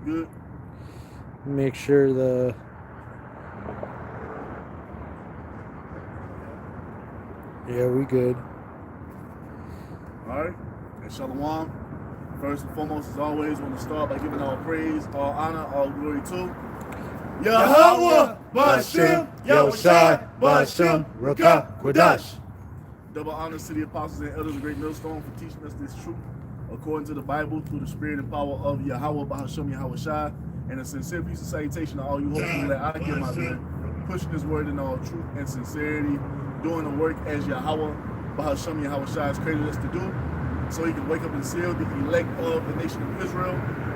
good? Make sure the we good. All right. And Shalom. First and foremost, as always, I want to start by giving all praise, all honor, all glory to Yahweh, Ba'ashem, Yahushai, Ba'ashem, Rakah, Kodash. Double honors to the apostles and elders of Great Millstone for teaching us this truth according to the Bible through the spirit and power of Yahweh, Ba'ashem, Yahushai. And a sincere peace and salutation to all you hopefully that I give my man, pushing this word in all truth and sincerity, doing the work as Yahweh, Ba'ashem, Yahushai has created us to do, so he can wake up and seal the elect of the nation of Israel,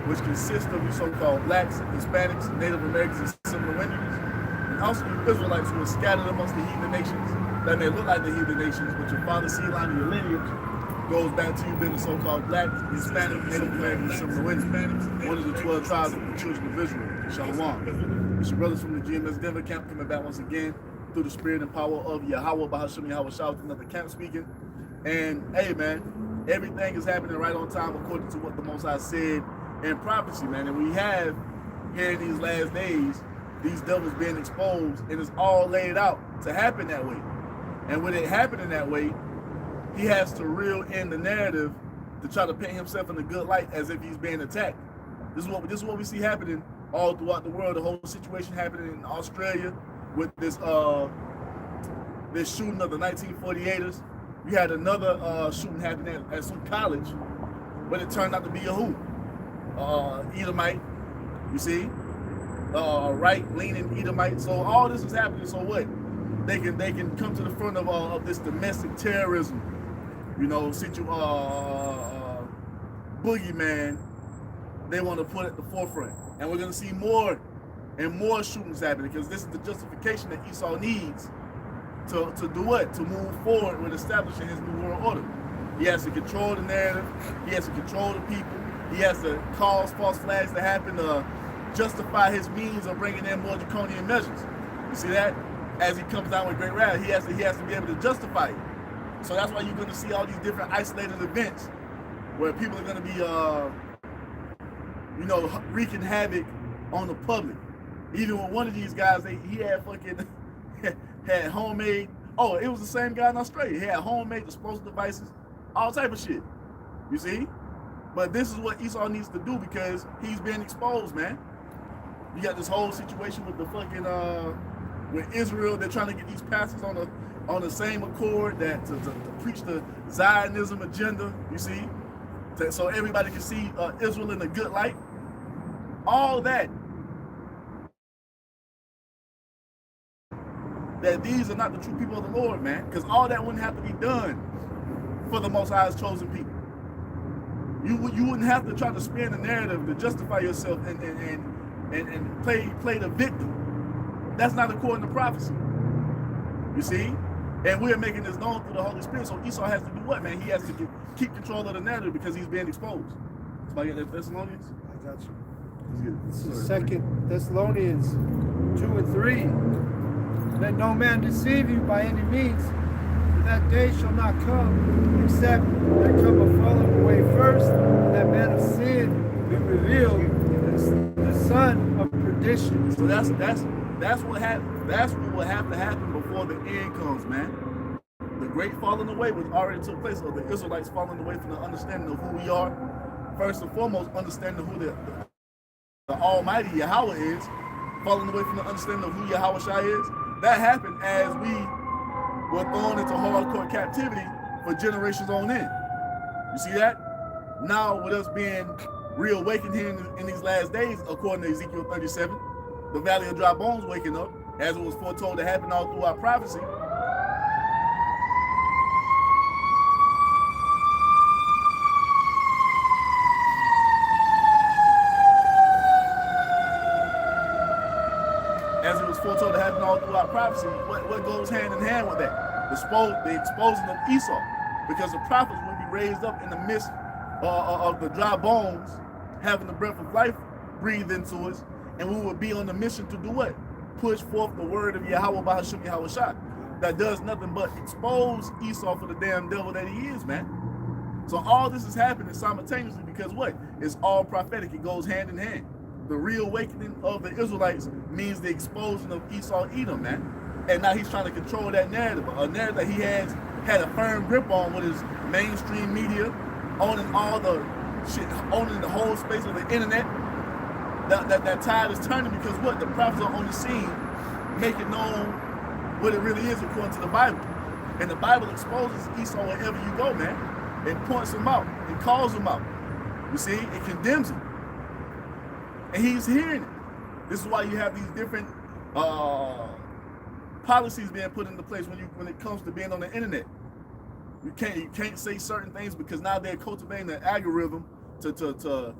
which consists of you so-called blacks, Hispanics, Native Americans, and similar Indians, and also you Israelites who are scattered amongst the heathen nations that may look like the heathen nations, but your father's seed line of your lineage goes back to you being the so-called black, Hispanic, Native American, and similar Indians, one of the 12 tribes of the children of Israel. Shalom. It's your brothers from the GMS Denver camp coming back once again through the spirit and power of Yahweh, Ba'ashem, Yahushai, with another camp speaking. And hey, man, everything is happening right on time according to what the Most High said in prophecy, man. And we have here in these last days these devils being exposed, and it's all laid out to happen that way. And with it happening that way, he has to reel in the narrative to try to paint himself in a good light as if he's being attacked. This is what we see happening all throughout the world. The whole situation happening in Australia with this shooting of the 1948ers. You had another shooting happen at some college, but it turned out to be a who? Edomite, you see? Right-leaning Edomite. So all this is happening, so what? They can come to the front of this domestic terrorism, you know, boogeyman they want to put at the forefront. And we're going to see more and more shootings happening, because this is the justification that Esau needs to do what? To move forward with establishing his new world order. He has to control the narrative. He has to control the people. He has to cause false flags to happen to justify his means of bringing in more draconian measures. You see that? As he comes down with great wrath, he has to be able to justify it. So that's why you're going to see all these different isolated events where people are going to be, wreaking havoc on the public. Even with one of these guys, he had fucking had homemade. Oh, it was the same guy in Australia. He had homemade explosive devices, all type of shit. You see? But this is what Esau needs to do, because he's being exposed, man. You got this whole situation with the fucking with Israel. They're trying to get these pastors on the same accord that to preach the Zionism agenda. You see, so everybody can see Israel in a good light. All that these are not the true people of the Lord, man. Because all that wouldn't have to be done for the Most High's chosen people. You wouldn't have to try to spin the narrative to justify yourself and play the victim. That's not according to prophecy. You see? And we're making this known through the Holy Spirit. So Esau has to do what, man? He has to keep control of the narrative because he's being exposed. Somebody get that Thessalonians? I got you. This is 2 Thessalonians 2 and 3. Let no man deceive you by any means, for that day shall not come, except there come a falling away first, and that man of sin be revealed, the son of perdition. So that's what happened. That's what will have to happen before the end comes, man. The great falling away was already took place, of the Israelites falling away from the understanding of who we are. First and foremost, understanding who the Almighty Yahweh is, falling away from the understanding of who Yahushai is. That happened as we were thrown into hardcore captivity for generations on end. You see that? Now, with us being reawakened here in these last days, according to Ezekiel 37, the valley of dry bones waking up, as it was foretold to happen all through our prophecy. As it was foretold to happen all through our prophecy, what goes hand in hand with that? The exposing of Esau, because the prophets will be raised up in the midst of the dry bones, having the breath of life breathed into us, and we will be on the mission to do what? Push forth the word of Yahweh Ba'ashem Yahushai that does nothing but expose Esau for the damn devil that he is, man. So all this is happening simultaneously because what? It's all prophetic. It goes hand in hand. the reawakening of the Israelites means the expulsion of Esau Edom, man. And now he's trying to control that narrative, a narrative that he has had a firm grip on with his mainstream media, owning all the shit, owning the whole space of the internet. That tide is turning because what? The prophets are on the scene, making known what it really is according to the Bible. And the Bible exposes Esau wherever you go, man. It points him out. It calls him out. You see, it condemns him. And he's hearing it. This is why you have these different policies being put into place when it comes to being on the internet. You can't say certain things because now they're cultivating an algorithm to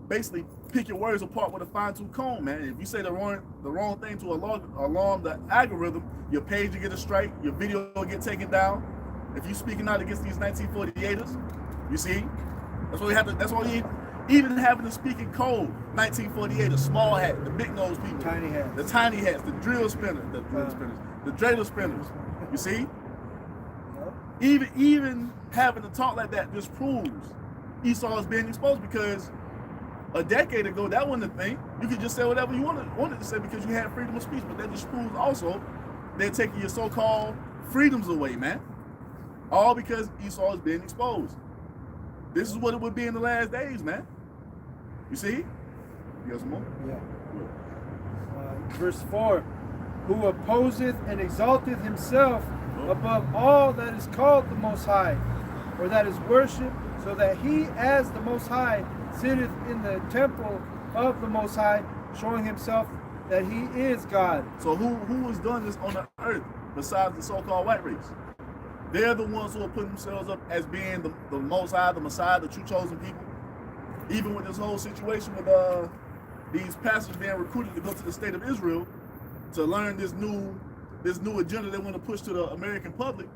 basically pick your words apart with a fine-tooth comb, man. If you say the wrong thing to alarm the algorithm, your page will get a strike, your video will get taken down. If you're speaking out against these 1948ers, you see, that's why we have to. That's why we even having to speak in code. 1948, the small hat, the big nose people, Tiny hats. the tiny hats, the drill spinners, the dreidel spinners. You see, even having to talk like that just proves Esau is being exposed because a decade ago that wasn't a thing. You could just say whatever you wanted to say because you had freedom of speech, but that just proves also they're taking your so-called freedoms away, man. All because Esau is being exposed. This is what it would be in the last days, man. You see? You got some more? Yeah. Verse 4, who opposeth and exalteth himself above all that is called the Most High, or that is worshipped, so that he as the Most High sitteth in the temple of the Most High, showing himself that he is God. So who has done this on the earth besides the so-called white race? They're the ones who are putting themselves up as being the Most High, the Messiah, the true chosen people. Even with this whole situation with these pastors being recruited to go to the state of Israel to learn this new agenda they want to push to the American public.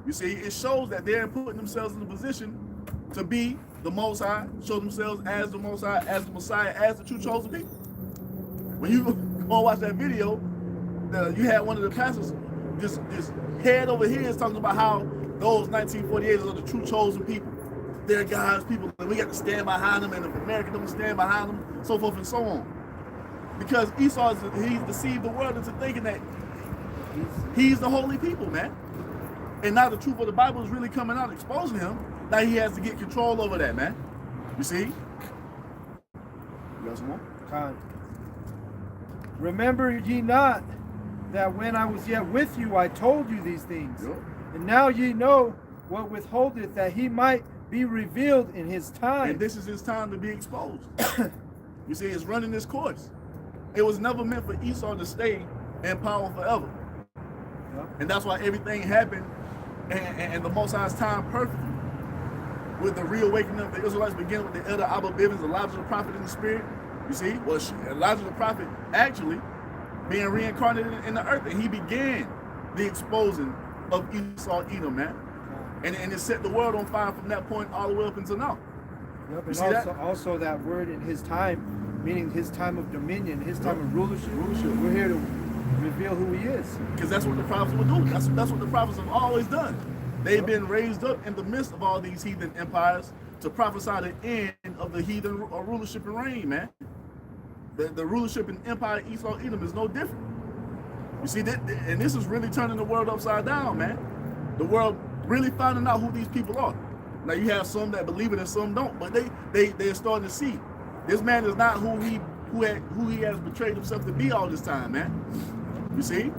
You see, it shows that they're putting themselves in a position to be the Most High, show themselves as the Most High, as the Messiah, as the true chosen people. When you go and watch that video, you had one of the pastors just head over heels talking about how those 1948ers are the true chosen people. They're God's people, and we got to stand behind them, and if America doesn't stand behind them, so forth and so on. Because Esau, he's deceived the world into thinking that he's the holy people, man. And now the truth of the Bible is really coming out, exposing him. Now he has to get control over that, man. You see? You got some more? Con. Remember ye not that when I was yet with you, I told you these things. Yep. And now ye know what withholdeth, that he might be revealed in his time. And this is his time to be exposed. You see, it's running this course. It was never meant for Esau to stay in power forever. Yep. And that's why everything happened and the Most High's time perfectly. With the reawakening of the Israelites beginning with the elder Abba Bivens, Elijah the prophet in the spirit. You see, well, Elijah the prophet actually being reincarnated in the earth, and he began the exposing of Esau Edom, man. And it set the world on fire from that point all the way up until now. Yep. You And see that? also that word in his time, meaning his time of dominion, his time of rulership. We're here to reveal who he is. Because that's what the prophets would do. That's what the prophets have always done. They've been raised up in the midst of all these heathen empires to prophesy the end of the heathen rulership and reign, man. The rulership and empire of Esau Edom is no different. You see, and this is really turning the world upside down, man. The world really finding out who these people are. Now you have some that believe it and some don't, but they're starting to see this man is not who he has betrayed himself to be all this time, man. You see,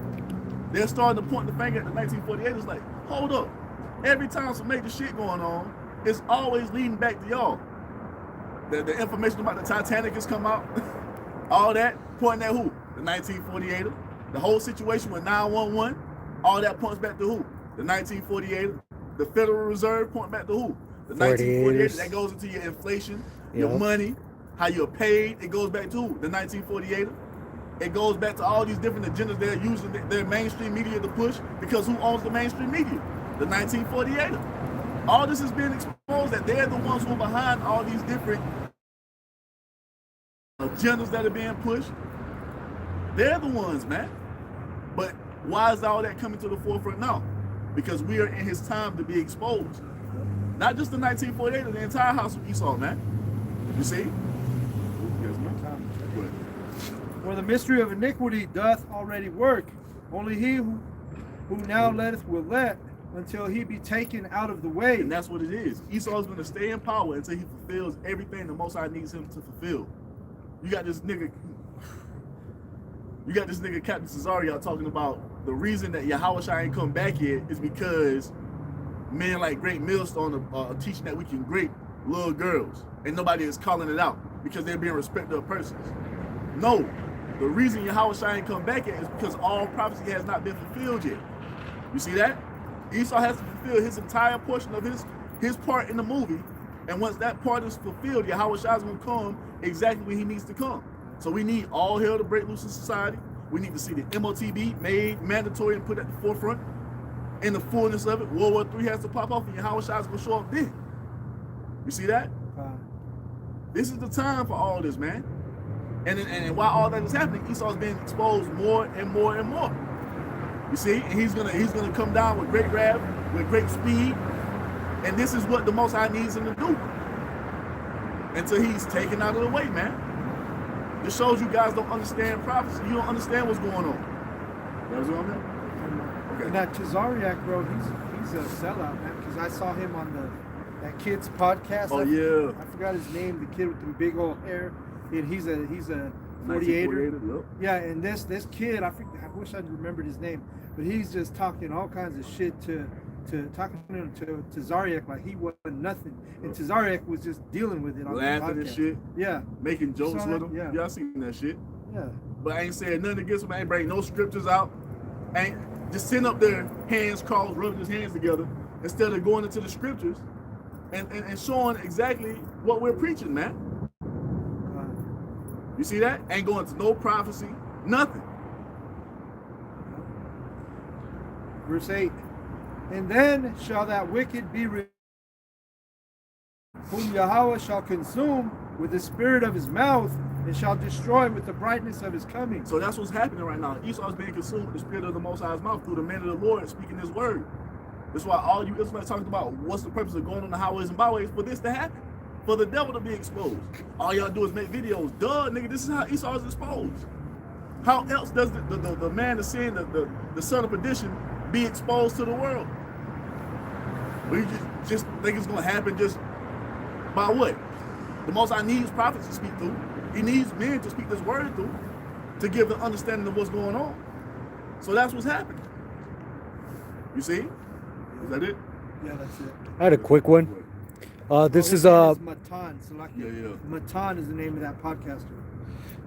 they're starting to point the finger at the 1948ers like, hold up. Every time some major shit going on, it's always leading back to y'all. The information about the Titanic has come out. All that pointing at who? The 1948er. The whole situation with 911, all that points back to who? The 1948er. The Federal Reserve pointing back to who? The 1948er. That goes into your inflation, your money, how you're paid. It goes back to who? The 1948er. It goes back to all these different agendas they're using their mainstream media to push, because who owns the mainstream media? The 1948er. All this is being exposed that they're the ones who are behind all these different agendas that are being pushed. They're the ones, man. But why is all that coming to the forefront now? Because we are in his time to be exposed. Not just the 1948er, the entire house of Esau, man. You see? For the mystery of iniquity doth already work. Only he who now letteth will let until he be taken out of the way. And that's what it is. Esau is going to stay in power until he fulfills everything the Most High needs him to fulfill. You got this nigga Captain Cesario talking about the reason that Yahushua ain't come back yet is because men like Great Millstone are teaching that we can grape little girls, and nobody is calling it out because they're being respected of persons. No, the reason Yahushua ain't come back yet is because all prophecy has not been fulfilled yet. You see that? Esau has to fulfill his entire portion of his part in the movie, and once that part is fulfilled, Yahushua is going to come exactly when he needs to come. So we need all hell to break loose in society. We need to see the MOTB made mandatory and put at the forefront. In the fullness of it, World War III has to pop off, and Yahushua is going to show up then. You see that? This is the time for all this, man. And while all that is happening, Esau's being exposed more and more and more. You see, and he's gonna come down with great wrath, with great speed, and this is what the Most High needs him to do until he's taken out of the way, man. This shows you guys don't understand prophecy. You don't understand what's going on. You know what I'm saying? Okay. And that Tazariak, bro, he's a sellout, man. Because I saw him on that kid's podcast. Oh yeah. I forgot his name. The kid with the big old hair. And he's a 48er. Yep. Yeah, and this kid, I wish I remembered his name, but he's just talking all kinds of shit to Tazariak like he wasn't nothing, and Tazariak was just dealing with it on laughing the and podcast. shit. Yeah, making jokes with him. Yeah, y'all seen that shit. Yeah, but I ain't saying nothing against him. I ain't bring no scriptures out. Ain't just sitting up there, hands crossed, rubbing his hands together, instead of going into the scriptures and showing exactly what we're preaching, man. You see that? Ain't going to no prophecy, nothing. Verse 8. And then shall that wicked be whom Yahweh shall consume with the spirit of his mouth, and shall destroy with the brightness of his coming. So that's what's happening right now. Esau is being consumed with the spirit of the Most High's mouth through the man of the Lord speaking his word. That's why all you Israelites talking about what's the purpose of going on the highways and byways, for this to happen. For the devil to be exposed. All y'all do is make videos. Duh, nigga, this is how Esau is exposed. How else does the man of sin, the son of perdition, be exposed to the world? We just think it's going to happen just by what? The Most High needs prophets to speak through. He needs men to speak this word through to give the understanding of what's going on. So that's what's happening. You see? Is that it? Yeah, that's it. I had a quick one. This is Matan. So like Yeah. Matan is the name of that podcaster.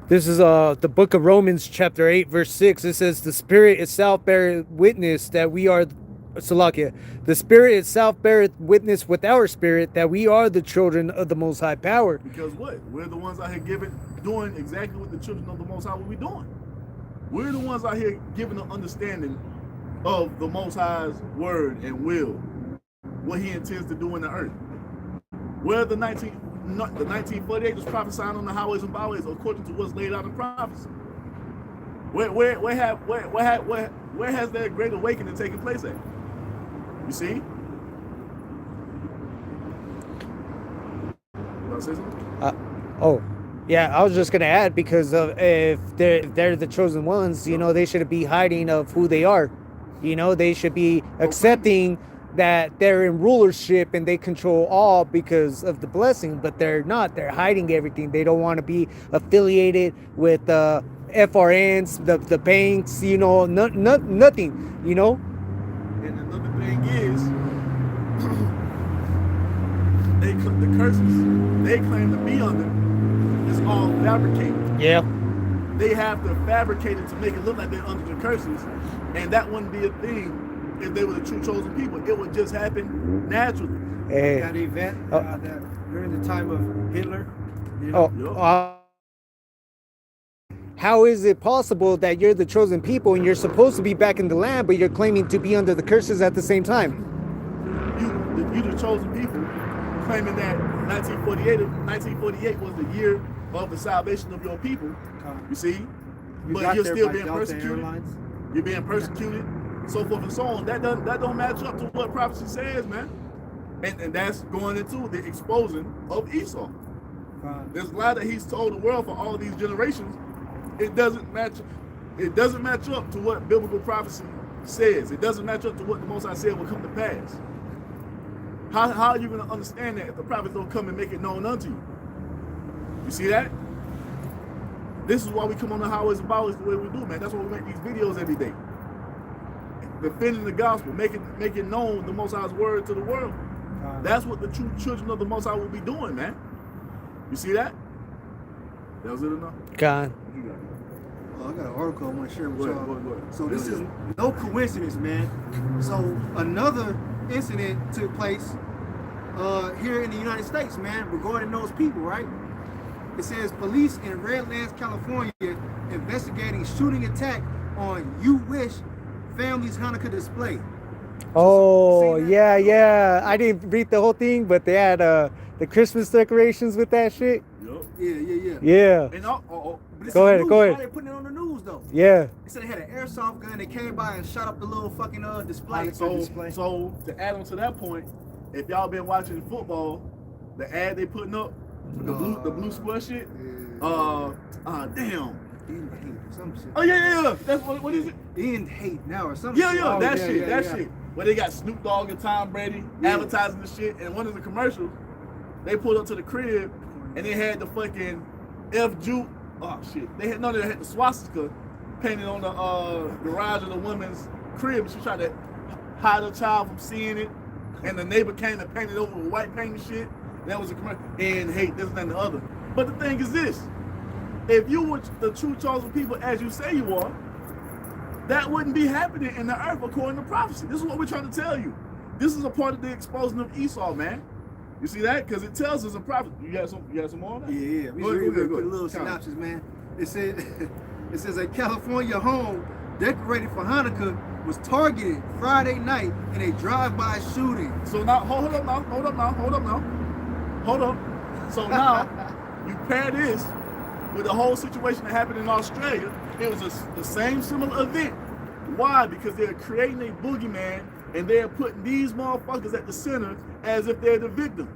This is the book of Romans, chapter 8, verse 6. It says, the Spirit itself beareth witness that we are, Salakia, the Spirit itself beareth witness with our spirit that we are the children of the Most High Power. Because what? We're the ones out here doing exactly what the children of the Most High will be doing. We're the ones out here giving an understanding of the Most High's word and will, what he intends to do in the earth. Where the 1948 was prophesying on the highways and byways according to what's laid out in prophecy. Where has that great awakening taken place at? You see? You want to say something? Yeah, I was just gonna add, because if they're the chosen ones, you know, they shouldn't be hiding of who they are. You know, they should be accepting that they're in rulership and they control all because of the blessing, but they're not. They're hiding everything. They don't want to be affiliated with FRNs, the banks, you know, nothing, you know. And another thing is, the curses they claim to be under is all fabricated. Yeah. They have to fabricate it to make it look like they're under the curses, and that wouldn't be a thing if they were the true chosen people. It would just happen naturally. That event that during the time of Hitler. You know? How is it possible that you're the chosen people and you're supposed to be back in the land, but you're claiming to be under the curses at the same time? You the chosen people, claiming that 1948 was the year of the salvation of your people. You see? But you're still being persecuted. You're being persecuted, so forth and so on. That don't match up to what prophecy says, man. And that's going into the exposing of Esau. There's a lie that he's told the world for all of these generations, It doesn't match. It doesn't match up to what biblical prophecy says. It doesn't match up to what the Most High said will come to pass. How are you going to understand that if the prophets don't come and make it known unto you? You see that? This is why we come on the highways and byways the way we do, man. That's why we make these videos every day. Defending the gospel, making known the Most High's word to the world. That's what the true children of the Most High will be doing, man. You see that? That was it enough? God. I got an article I want to share with y'all. Go ahead. So this is no coincidence, man. So another incident took place here in the United States, man, regarding those people, right? It says police in Redlands, California, investigating shooting attack on You Wish family's Hanukkah display. Oh, yeah. I didn't read the whole thing, but they had the Christmas decorations with that shit. Yep. Yeah. And Go ahead. Why they putting it on the news though? Yeah. They said they had an airsoft gun. They came by and shot up the little fucking display. So to add on to that point, if y'all been watching football, the ad they putting up, the blue square shit. Damn. End hate, some shit. Oh yeah. That's what is it? End hate now or something. Yeah. That shit. Where they got Snoop Dogg and Tom Brady advertising the shit, and one of the commercials, they pulled up to the crib and they had the fucking F-Juke. Oh shit. They had the swastika painted on the garage of the woman's crib. She tried to hide her child from seeing it, and the neighbor came and painted over with white paint and shit. That was a commercial. And hate this and the other. But the thing is this: if you were the true chosen people as you say you are, that wouldn't be happening in the earth according to prophecy. This is what we're trying to tell you. This is a part of the exposing of Esau, man. You see that? Because it tells us in prophecy. You got some more on that? Yeah. Go ahead. A little synopsis, man. It says a California home decorated for Hanukkah was targeted Friday night in a drive-by shooting. So now, hold up now. So now, you pair this with the whole situation that happened in Australia. It was the same similar event. Why? Because they're creating a boogeyman and they're putting these motherfuckers at the center as if they're the victim.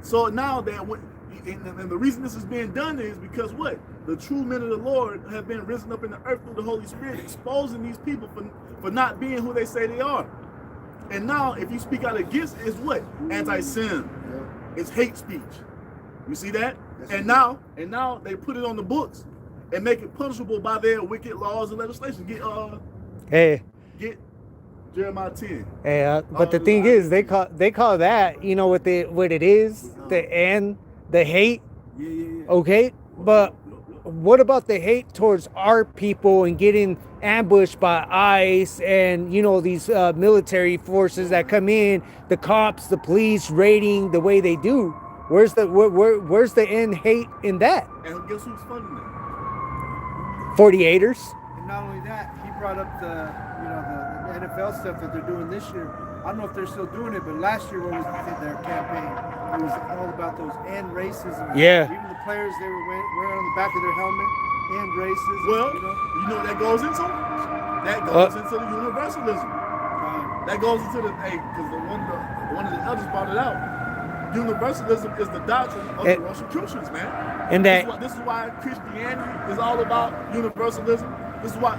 So now and the reason this is being done is because what? The true men of the Lord have been risen up in the earth through the Holy Spirit, exposing these people for not being who they say they are. And now, if you speak out against it, it's what? Anti-sin. It's hate speech. You see that? And now they put it on the books and make it punishable by their wicked laws and legislation. Get Jeremiah 10. But the thing is, they call that, you know what it is, the hate. Yeah. Okay, but what about the hate towards our people and getting ambushed by ICE and these military forces that come in, the cops, the police raiding the way they do? Where's the end hate in that? And guess who's funding that? 48ers. And not only that, he brought up the NFL stuff that they're doing this year. I don't know if they're still doing it, but last year when we did their campaign, it was all about those end racism. Yeah. Even the players, they were wearing on the back of their helmet, end racism. Well, you know what that goes into? That goes into the universalism. That goes into because one of the elders brought it out. Universalism is the doctrine of the Rosicrucians, man. And this is why Christianity is all about universalism. This is why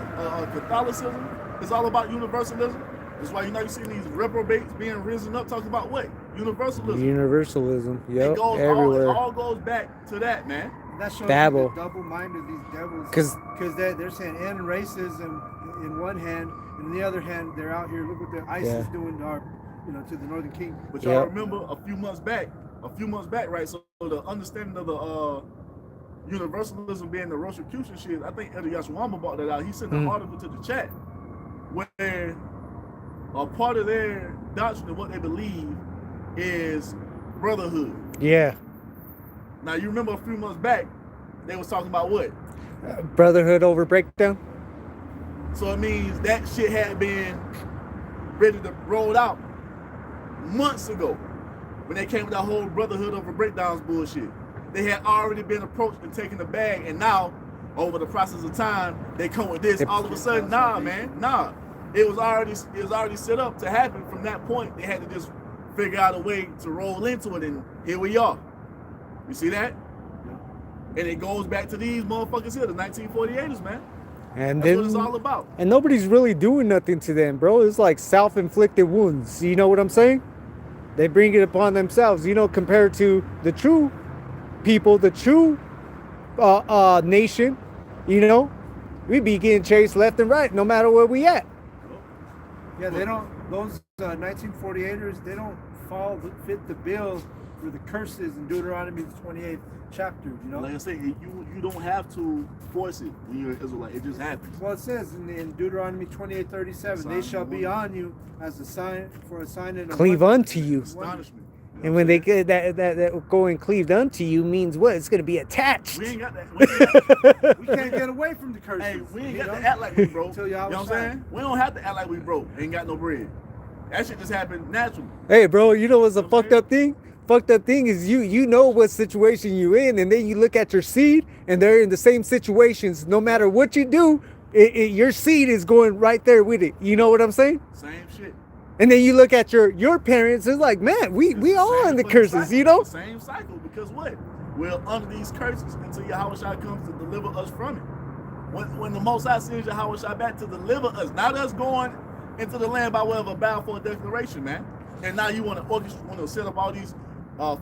Catholicism is all about universalism. This is why you see these reprobates being risen up talking about what? Universalism. Yep. Everywhere. It all goes back to that, man. That shows Babel. the double mind of these devils. Because they're saying end racism in one hand, and on the other hand, they're out here. Look what the ISIS is doing to our, to the Northern Kingdom. But y'all remember a few months back, right? So the understanding of the universalism being the Rosicrucian shit, I think Elder Yashwama brought that out. He sent an article to the chat where a part of their doctrine of what they believe is brotherhood. Yeah. Now you remember a few months back, they was talking about what? Brotherhood over breakdown. So it means that shit had been ready to roll out months ago when they came with that whole brotherhood over breakdowns bullshit. They had already been approached and taken the bag, and now over the process of time, they come with this. All of a sudden, nah. It was already set up to happen. From that point, they had to just figure out a way to roll into it, and here we are. You see that? And it goes back to these motherfuckers here, the 1948ers, man. And That's what it's all about. And nobody's really doing nothing to them, bro. It's like self-inflicted wounds. You know what I'm saying? They bring it upon themselves, you know, compared to the true people, the true nation, you know, we be getting chased left and right, no matter where we at. Yeah, they don't. Those 1948ers, they don't fit the bill for the curses in Deuteronomy the 28th chapter. You know, like I say, you don't have to force it when you're an Israelite. It just happens. Well, it says in Deuteronomy 28:37, they shall be on you as a sign for a sign and a cleave wonder. unto you. Astonishment. And when they get that going cleaved unto you means what? It's gonna be attached. We ain't got that. We can't get away from the curses. Hey, we ain't you got know? to act like we broke. Till You know y'all what I'm shine. saying? We don't have to act like we broke. Ain't got no bread. That shit just happened naturally. Hey, bro, you know what's a fucked up thing? Fucked up thing is you know what situation you in, and then you look at your seed, and they're in the same situations. No matter what you do, your seed is going right there with it. You know what I'm saying? Same shit. And then you look at your parents. It's like, man, we all in the curses. Cycle. You know? It's the same cycle, because what? We're under these curses until Yahweh Shai comes to deliver us from it. When the Most High sends Yahweh Shai back to deliver us, not us going into the land by way of a balfour declaration, man. And now you want to set up all these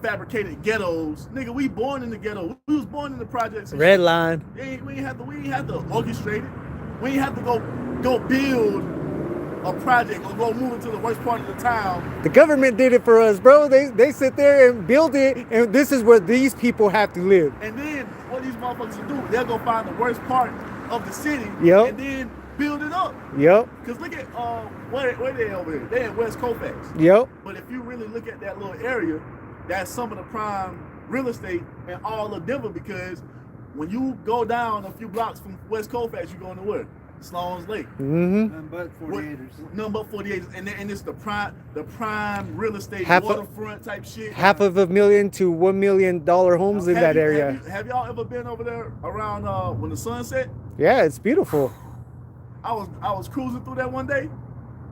fabricated ghettos. Nigga, we born in the ghetto. We was born in the projects. Red line. We ain't have to orchestrate it. We ain't have to go build a project or go move into the worst part of the town. The government did it for us, bro. They sit there and build it, and this is where these people have to live. And then what these motherfuckers will do, they'll go find the worst part of the city, Yep. and then build it up. Yep. Because look at where they over there. They in West Colfax. Yep. But if you really look at that little area, that's some of the prime real estate in all of Denver, because when you go down a few blocks from West Colfax, you're going to where? Sloan's Lake. Mm-hmm. None but 48ers. None but 48, and it's the prime real estate, waterfront type shit. $500,000 to $1 million homes in that area. Have y'all ever been over there around when the sun set? Yeah, it's beautiful. I was cruising through that one day,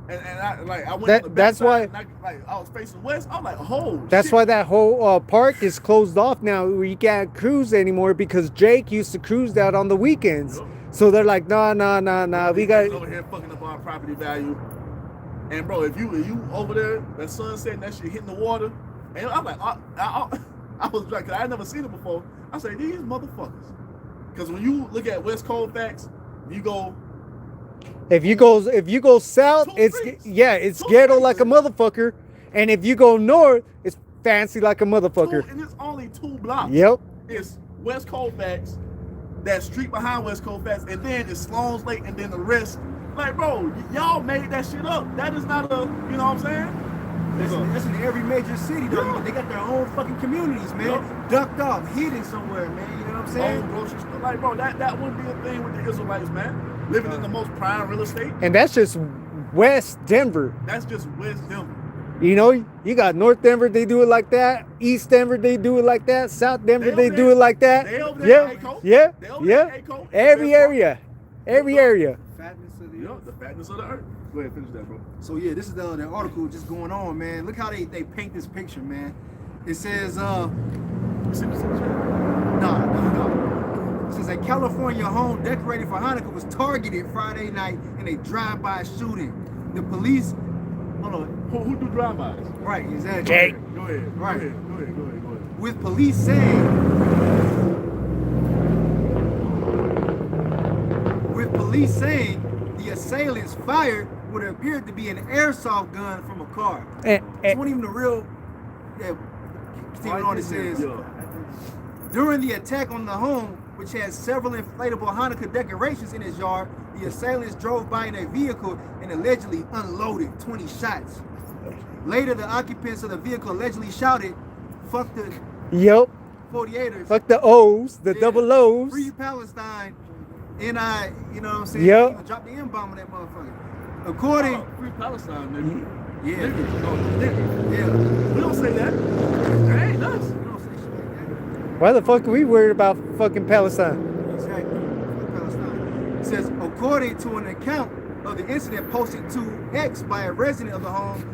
and I went on the That's backside, why. and I was facing west. I was like, oh, That's shit. why that whole park is closed off now. You can't cruise anymore because Jake used to cruise that on the weekends. Yep. So they're like, nah. We got over here fucking up our property value. And bro, if you over there, that sunset and that shit hitting the water, and I'm like, I was like, 'cause I had never seen it before. I say, these motherfuckers. Because when you look at West Colfax, you go. If you go south, it's Two ghetto streets. like a motherfucker, and if you go north, it's fancy like a motherfucker. And it's only 2 blocks. Yep. It's West Colfax, that street behind West Colfax, and then it's Sloan's Lake, and then the rest. Like, bro, y'all made that shit up. That is not a, you know what I'm saying? That's in every major city, though. Yeah. They got their own fucking communities, man. Yeah. Ducked off, hidden somewhere, man. You know what I'm saying? Own grocery store. Like, bro, that wouldn't be a thing with the Israelites, man. Living in the most prime real estate. And that's just West Denver. That's just West Denver. You know, you got North Denver, they do it like that. East Denver, they do it like that. South Denver, they do it like that. They over there in ACO. Yeah. They over there in ACO. Every area. Fatness of the You know, earth. the fatness of the earth. Go ahead, finish that, bro. So yeah, this is the article just going on, man. Look how they paint this picture, man. It says, no. It says a California home decorated for Hanukkah was targeted Friday night in a drive-by shooting. The police, hold on, Who do drive-bys? right, exactly. Jake. Go ahead. Right. Go ahead. With police saying the assailants fired what appeared to be an airsoft gun from a car. This wasn't even the real. Yeah, continue on. It says during the attack on the home, which has several inflatable Hanukkah decorations in its yard, the assailants drove by in a vehicle and allegedly unloaded 20 shots. Later, the occupants of the vehicle allegedly shouted, "Fuck the 48ers. Fuck the O's, the Yeah. double O's. Free Palestine." And you know what I'm saying? Yep. Even drop the M-bomb on that motherfucker. According, Free Palestine, nigga. yeah, Nigga. No, nigga. yeah. We don't say that. That ain't us. You don't say shit like Why the fuck are we worried about fucking Palestine? that. Exactly. Free Palestine. It says, according to an account of the incident posted to X by a resident of the home,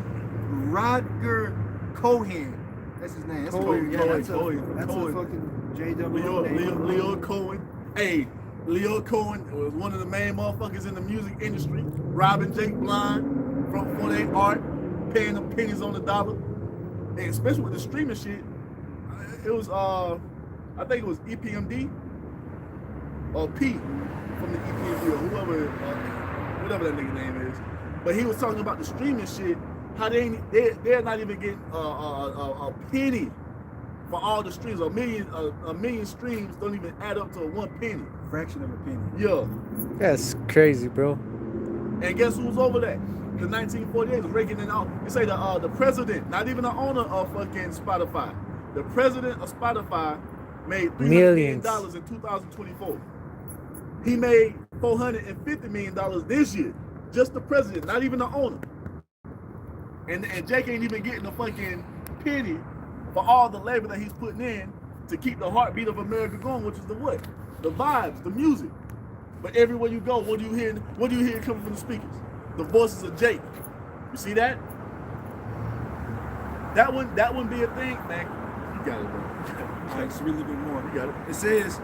Rodger Cohen. That's his name. That's Cohen, weird. Yeah, Cohen, that's a Cohen. fucking Leo Cohen. Hey, Leo Cohen was one of the main motherfuckers in the music industry. Robbing Jake Blind for their art, paying them pennies on the dollar. And especially with the streaming shit, it was I think it was EPMD or P from the EPMD or whatever that nigga name is. But he was talking about the streaming shit, how they're not even getting a penny for all the streams. A million streams don't even add up to 1 penny. Fraction of a penny. Yeah. That's crazy, bro. And guess who's over that? The 1948 was raking it out. You say the president, not even the owner of fucking Spotify. The president of Spotify made $300 million in 2024. He made $450 million this year. Just the president, not even the owner. And Jake ain't even getting a fucking penny for all the labor that he's putting in to keep the heartbeat of America going, which is the what? The vibes, the music. But everywhere you go, what do you hear coming from the speakers? The voices of Jake. You see that? That wouldn't be a thing, man. You got it, bro. All right, just read a little bit more. You got it. It says,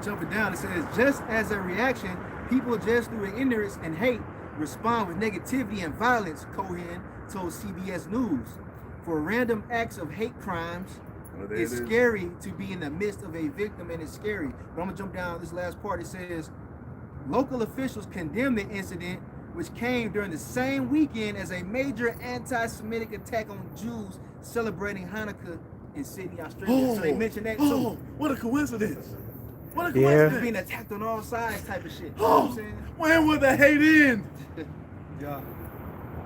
jumping down, it says, just as a reaction, people just through ignorance and hate respond with negativity and violence, Cohen told CBS News. For random acts of hate crimes, it's scary to be in the midst of a victim, and it's scary. But I'm gonna jump down this last part. It says, local officials condemned the incident, which came during the same weekend as a major anti-Semitic attack on Jews celebrating Hanukkah in Sydney, Australia. So they mentioned that too. What a coincidence. What a Yeah. coincidence. Being attacked on all sides type of shit. You know what Oh, I'm saying? when will the hate end? Yeah.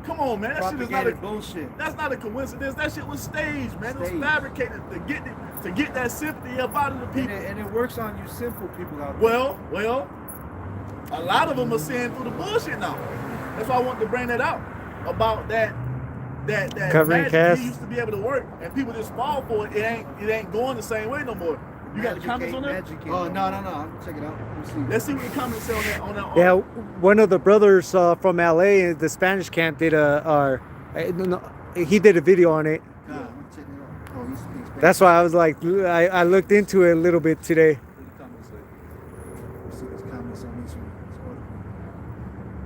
Come on, man. That shit is not Propagated bullshit. That's not a coincidence. That shit was staged, man. It was Staged. fabricated to get that sympathy up out of the people. And it works on you simple people out there. Well, a lot of them are seeing through the bullshit now. That's why I wanted to bring that out about that Covering magic cast. he used to be able to work, and people just fall for it. It ain't going the same way no more. You got the comments on that? Oh, no. Check it out. Let me see. Let's see what the comments say on that. Yeah, one of the brothers from LA in the Spanish camp did he did a video on it. God, let me check it out. Oh, he speaks Spanish. That's why I was like, I looked into it a little bit today. What do the comments say? Let's see what's comments on this one.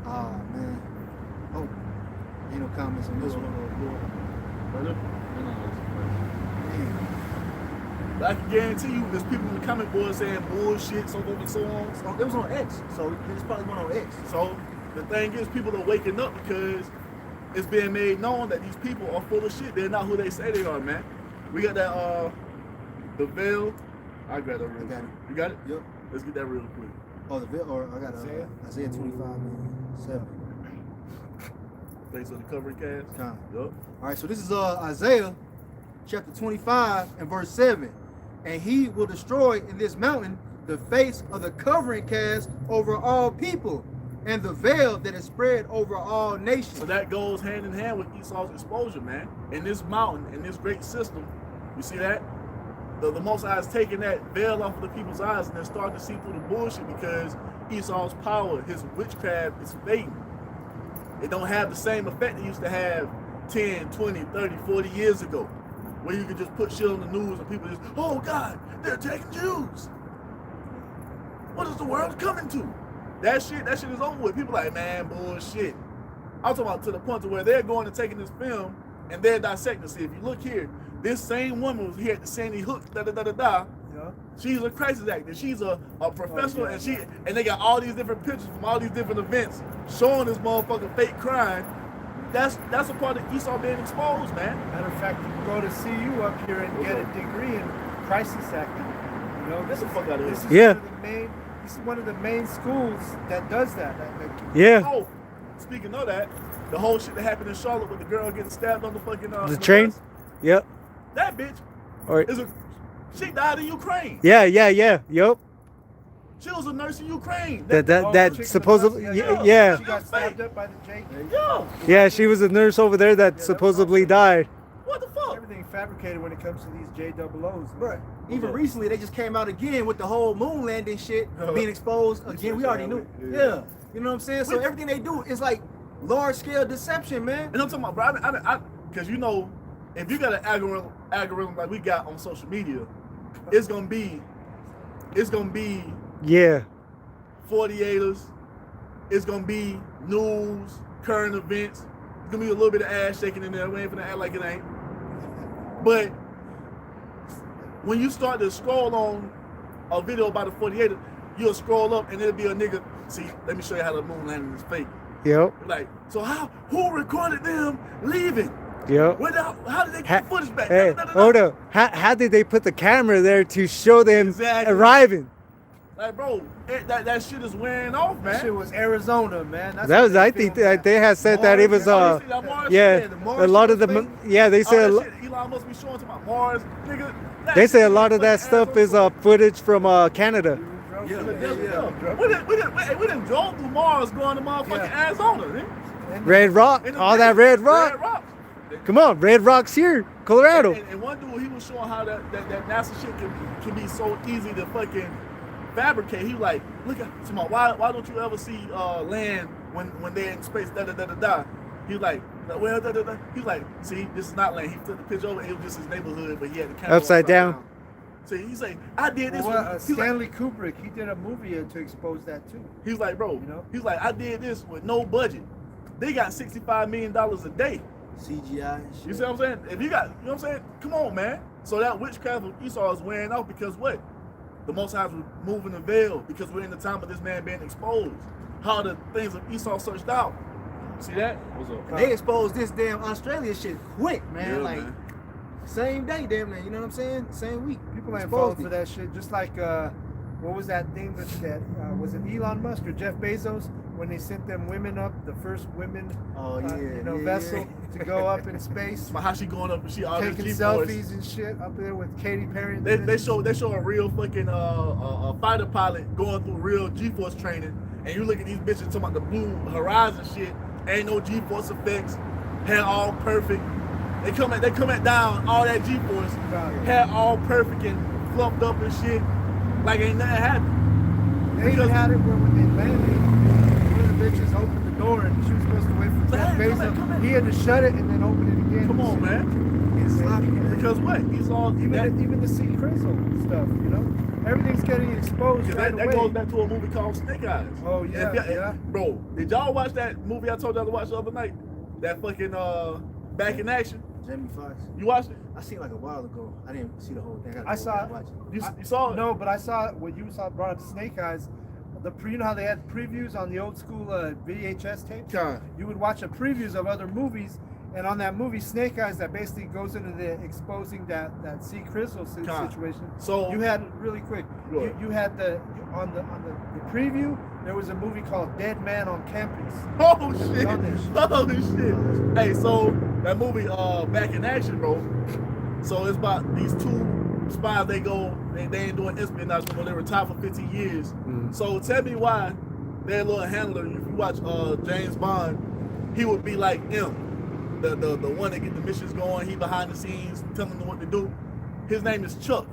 Oh, man. Oh, ain't no comments on this one. But I can guarantee you, there's people in the comment board saying bullshit, so forth and so on. So it was on X, so it's probably one on X. So the thing is, people are waking up because it's being made known that these people are full of shit. They're not who they say they are, man. We got that, the veil. I got that real quick. You got it? Yep. Let's get that real quick. Oh, the veil, or I got Isaiah 25:7. Thanks for the covering cast. Con. Yup. All right, so this is Isaiah chapter 25 and verse 7. And he will destroy in this mountain the face of the covering cast over all people, and the veil that is spread over all nations. So that goes hand in hand with Esau's exposure, man. In this mountain, in this great system, you see that? The Most High is taking that veil off of the people's eyes, and they're starting to see through the bullshit because Esau's power, his witchcraft is fading. It don't have the same effect it used to have 10, 20, 30, 40 years ago, where you could just put shit on the news and people just, oh God, they're attacking Jews. What is the world coming to? That shit is over with. People like, man, bullshit. I'm talking about to the point to where they're going and taking this film and they're dissecting. See, if you look here, this same woman was here at the Sandy Hook, Yeah. She's a crisis actor. She's a professional, and they got all these different pictures from all these different events showing this motherfucking fake crime. That's a part of Esau being exposed, man. Matter of fact, you can go to CU up here and get a degree in crisis acting. You know, Get the fuck out of this here. is this is one of the main schools that does that. Yeah. Oh, speaking of that, the whole shit that happened in Charlotte with the girl getting stabbed on the fucking The train? bus, Yep. that bitch Or she died in Ukraine. yeah. Yep. She was a nurse in Ukraine. That supposedly yeah. She got stabbed up by the Jake. Yeah, she was a nurse over there that supposedly died. What the fuck? Everything fabricated when it comes to these JOOs. Right. Even recently, they just came out again with the whole moon landing shit being exposed again. We already knew. Yeah. You know what I'm saying? So everything they do is like large scale deception, man. And I'm talking about, bro, because you know, if you got an algorithm like we got on social media, it's gonna be Yeah. 48ers. It's gonna be news, current events. It's gonna be a little bit of ass shaking in there. We ain't finna act like it ain't. But when you start to scroll on a video about the 48ers, you'll scroll up and it'll be a nigga. See, let me show you how the moon landing is fake. Yep. Like, so who recorded them leaving? Yep. How did they get the footage back? Hey, hold up. How did they put the camera there to show them Exactly. arriving? Like, bro, that shit is wearing off, man. That shit was Arizona, man. That's That was, what I they think filmed that they had said that it was, Mars, you see that Mars yeah, shit? The a Mars lot shit of was the, fake? yeah, they said, All that shit Elon must be showing to my Mars, nigga. they say a lot of that stuff is footage from Canada. Yeah. We done drove through Mars going to motherfucking Arizona, man. Red Rock, In the all day, that Red Rock. Red Rocks. Come on, Red Rock's here, Colorado. And one dude, he was showing how that NASA shit can be so easy to fucking fabricate. He was like, look at, why don't you ever see land when they're in space, da da da da da. He was like, well, da da da. He was like, see, this is not land. He took the picture over, it was just his neighborhood, but he had the camera Upside down. So he's like, I did this. Well, He's like, Stanley Kubrick, he did a movie to expose that too. he was like, bro, You know? he's like, I did this with no budget. They got $65 million a day. CGI and shit. You see what I'm saying? If you got, you know what I'm saying? Come on, man. So that witchcraft of Esau is wearing off because what? The Most High was moving the veil because we're in the time of this man being exposed. How the things of Esau searched out. See that? What's up? And they exposed this damn Australia shit quick, man. Yeah, like man. same day, damn near. You know what I'm saying? Same week. People ain't Exposed falling for it. that shit. Just like what was that thing that was it Elon Musk or Jeff Bezos when they sent them women up, the first women, vessel to go up in space, But how she going up and she all this taking G-force. selfies and shit up there with Katy Perry. And They show a real fucking a fighter pilot going through real G-force training, and you look at these bitches talking about the blue horizon shit. Ain't no G-force effects, hair all perfect. They come at down all that G-force, hair all perfect and fluffed up and shit, like ain't nothing happened. They even had it where when they landed, one of the bitches opened the door and she was supposed to wait for Jeff Come Bezos. in. He had to shut it and then open it again. Come on, man. It's sloppy, man. Because what? He's all Even the sea crystal stuff, you know, everything's getting exposed right that away. goes back to a movie called Snake Eyes. Oh, yeah, yeah. Bro, did y'all watch that movie I told y'all to watch the other night? That fucking Back in Action. Jamie Foxx. You watched it? I seen it like a while ago. I didn't see the whole thing. I saw it. Watch it. You saw it? No, but I saw what you saw brought up Snake Eyes. You know how they had previews on the old school VHS tapes? God. You would watch the previews of other movies, and on that movie Snake Eyes, that basically goes into the exposing that sea crystal situation. So you had really quick. Go ahead. You had on the preview. There was a movie called Dead Man on Campus. Oh shit! On this. Oh shit! Hey, so that movie, Back in Action, bro. So it's about these two spies. They ain't doing espionage no more. They retired for 15 years. So tell me why their little handler. If you watch James Bond, he would be like M, the one that get the missions going. He behind the scenes telling them what to do. His name is Chuck.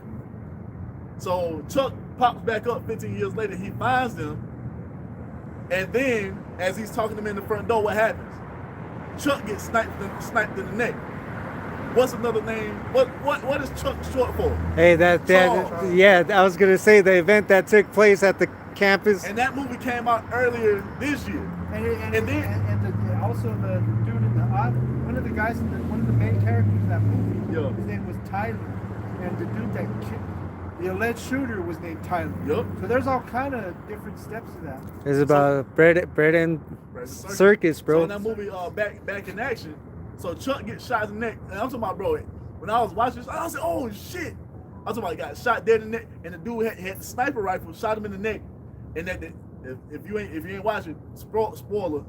So Chuck pops back up 15 years later. He finds them. And then, as he's talking to them in the front door, what happens? Chuck gets sniped in the neck. What's another name? What is Chuck short for? Hey, yeah, I was gonna say the event that took place at the campus. And that movie came out earlier this year. And also the dude in one of the guys one of the main characters in that movie. Yeah. His name was Tyler, and the dude the alleged shooter was named Tyler. Yup. So there's all kind of different steps to that. It's about bread and circus, bro. So in that movie, Back in Action, so Chuck gets shot in the neck. And I'm talking about, bro, when I was watching this, I was like, oh shit. I'm talking about he got shot dead in the neck, and the dude had the sniper rifle, shot him in the neck. And that if you ain't watching, spoiler,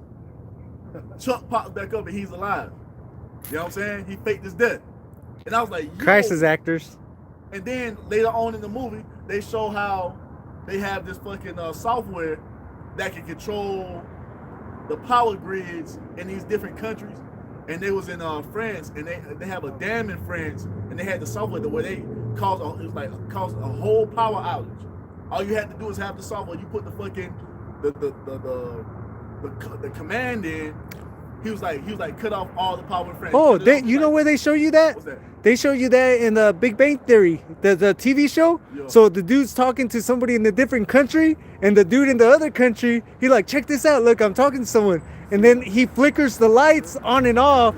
Chuck pops back up and he's alive. You know what I'm saying? He faked his death. And I was like, yo. Crisis actors. And then later on in the movie, they show how they have this fucking software that can control the power grids in these different countries. And they was in France, and they have a dam in France, and they had the software where they caused a whole power outage. All you had to do is have the software. You put the fucking the command in, he was like cut off all the power and friends. Oh, you know where they show you that? What's that? They show you that in the Big Bang Theory, the TV show. Yeah. So the dude's talking to somebody in a different country, and the dude in the other country, he like, check this out. Look, I'm talking to someone, and then he flickers the lights on and off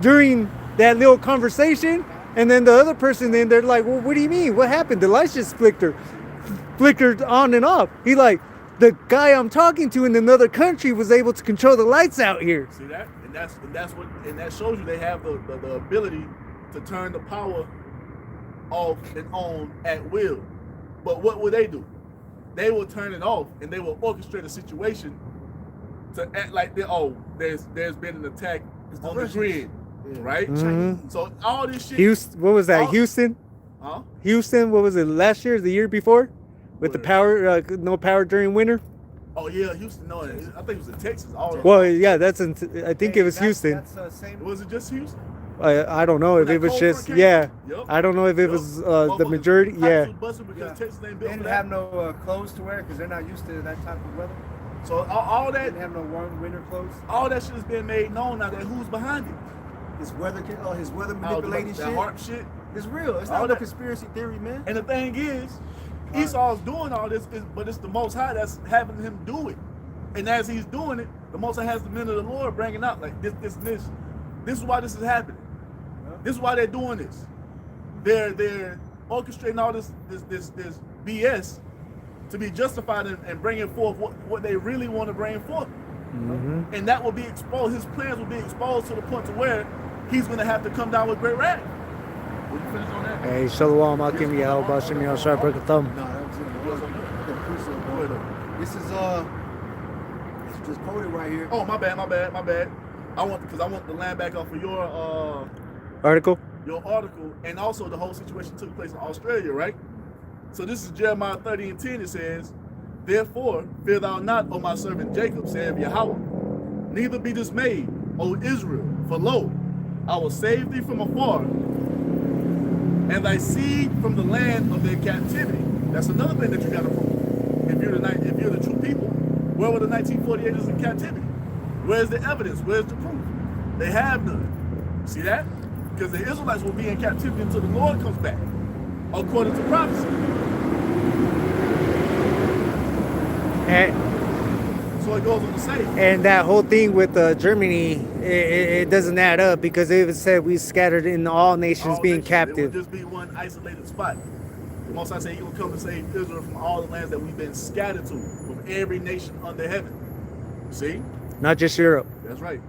during that little conversation, and then the other person, then they're like, well, what do you mean? What happened? The lights just flickered on and off. He like, the guy I'm talking to in another country was able to control the lights out here. See that? And that shows you they have the ability to turn the power off and on at will. But what will they do? They will turn it off and they will orchestrate a situation to act like there's been an attack on the grid, right? Mhm. So all this shit. Houston, what was that? Houston? Huh? Houston, what was it? Last year, the year before, with the What? power, no power during winter. Oh yeah, Houston. No, I think it was in Texas. All Well, yeah, I think it was Houston. That's same. was it just Houston? I don't know if That it was cold just front came? yeah. I don't know if it was the Motherfuckers majority. pipes Yeah. was busted because Yeah. Texas ain't They built for didn't that. have no clothes to wear because they're not used to that type of weather. So all They that didn't have no warm winter clothes. all that shit is being made known now. That who's behind it? His weather All manipulating that shit. harp shit. It's real. It's all not no that- conspiracy theory, man. And the thing is, Esau's doing all this, but it's the Most High that's having him do it. And as he's doing it, the Most High has the men of the Lord bringing out like this. This is why this is happening. This is why they're doing this. They're orchestrating all this BS to be justified and bringing forth what they really want to bring forth. Mhm. And that will be exposed. His plans will be exposed to the point to where he's going to have to come down with great wrath. Will you finish on that? Hey, Shalom, Akim Yahweh, Bashem Yahshua, break a thumb. No, that was it. What's on that? The precept, Go ahead, bro. though. This is it's just quoted right here. Oh, my bad. I want the land back off of your Article. article, and also the whole situation took place in Australia, right? So this is Jeremiah 30:10. It says, "Therefore fear thou not, O my servant Jacob, saith Yahweh, neither be dismayed, O Israel, for lo, I will save thee from afar, and thy seed from the land of their captivity." That's another thing that you got to prove. If you're the true people, where were the 1948ers in captivity? Where's the evidence? Where's the proof? They have none. See that? Because the Israelites will be in captivity until the Lord comes back, according to prophecy. So it goes on to say, And that whole thing with Germany, it doesn't add up because it said we scattered in all nations all being nations, captive. it would just be one isolated spot. The Most High said He will come and save Israel from all the lands that we've been scattered to, from every nation under heaven. See? Not just Europe. That's right.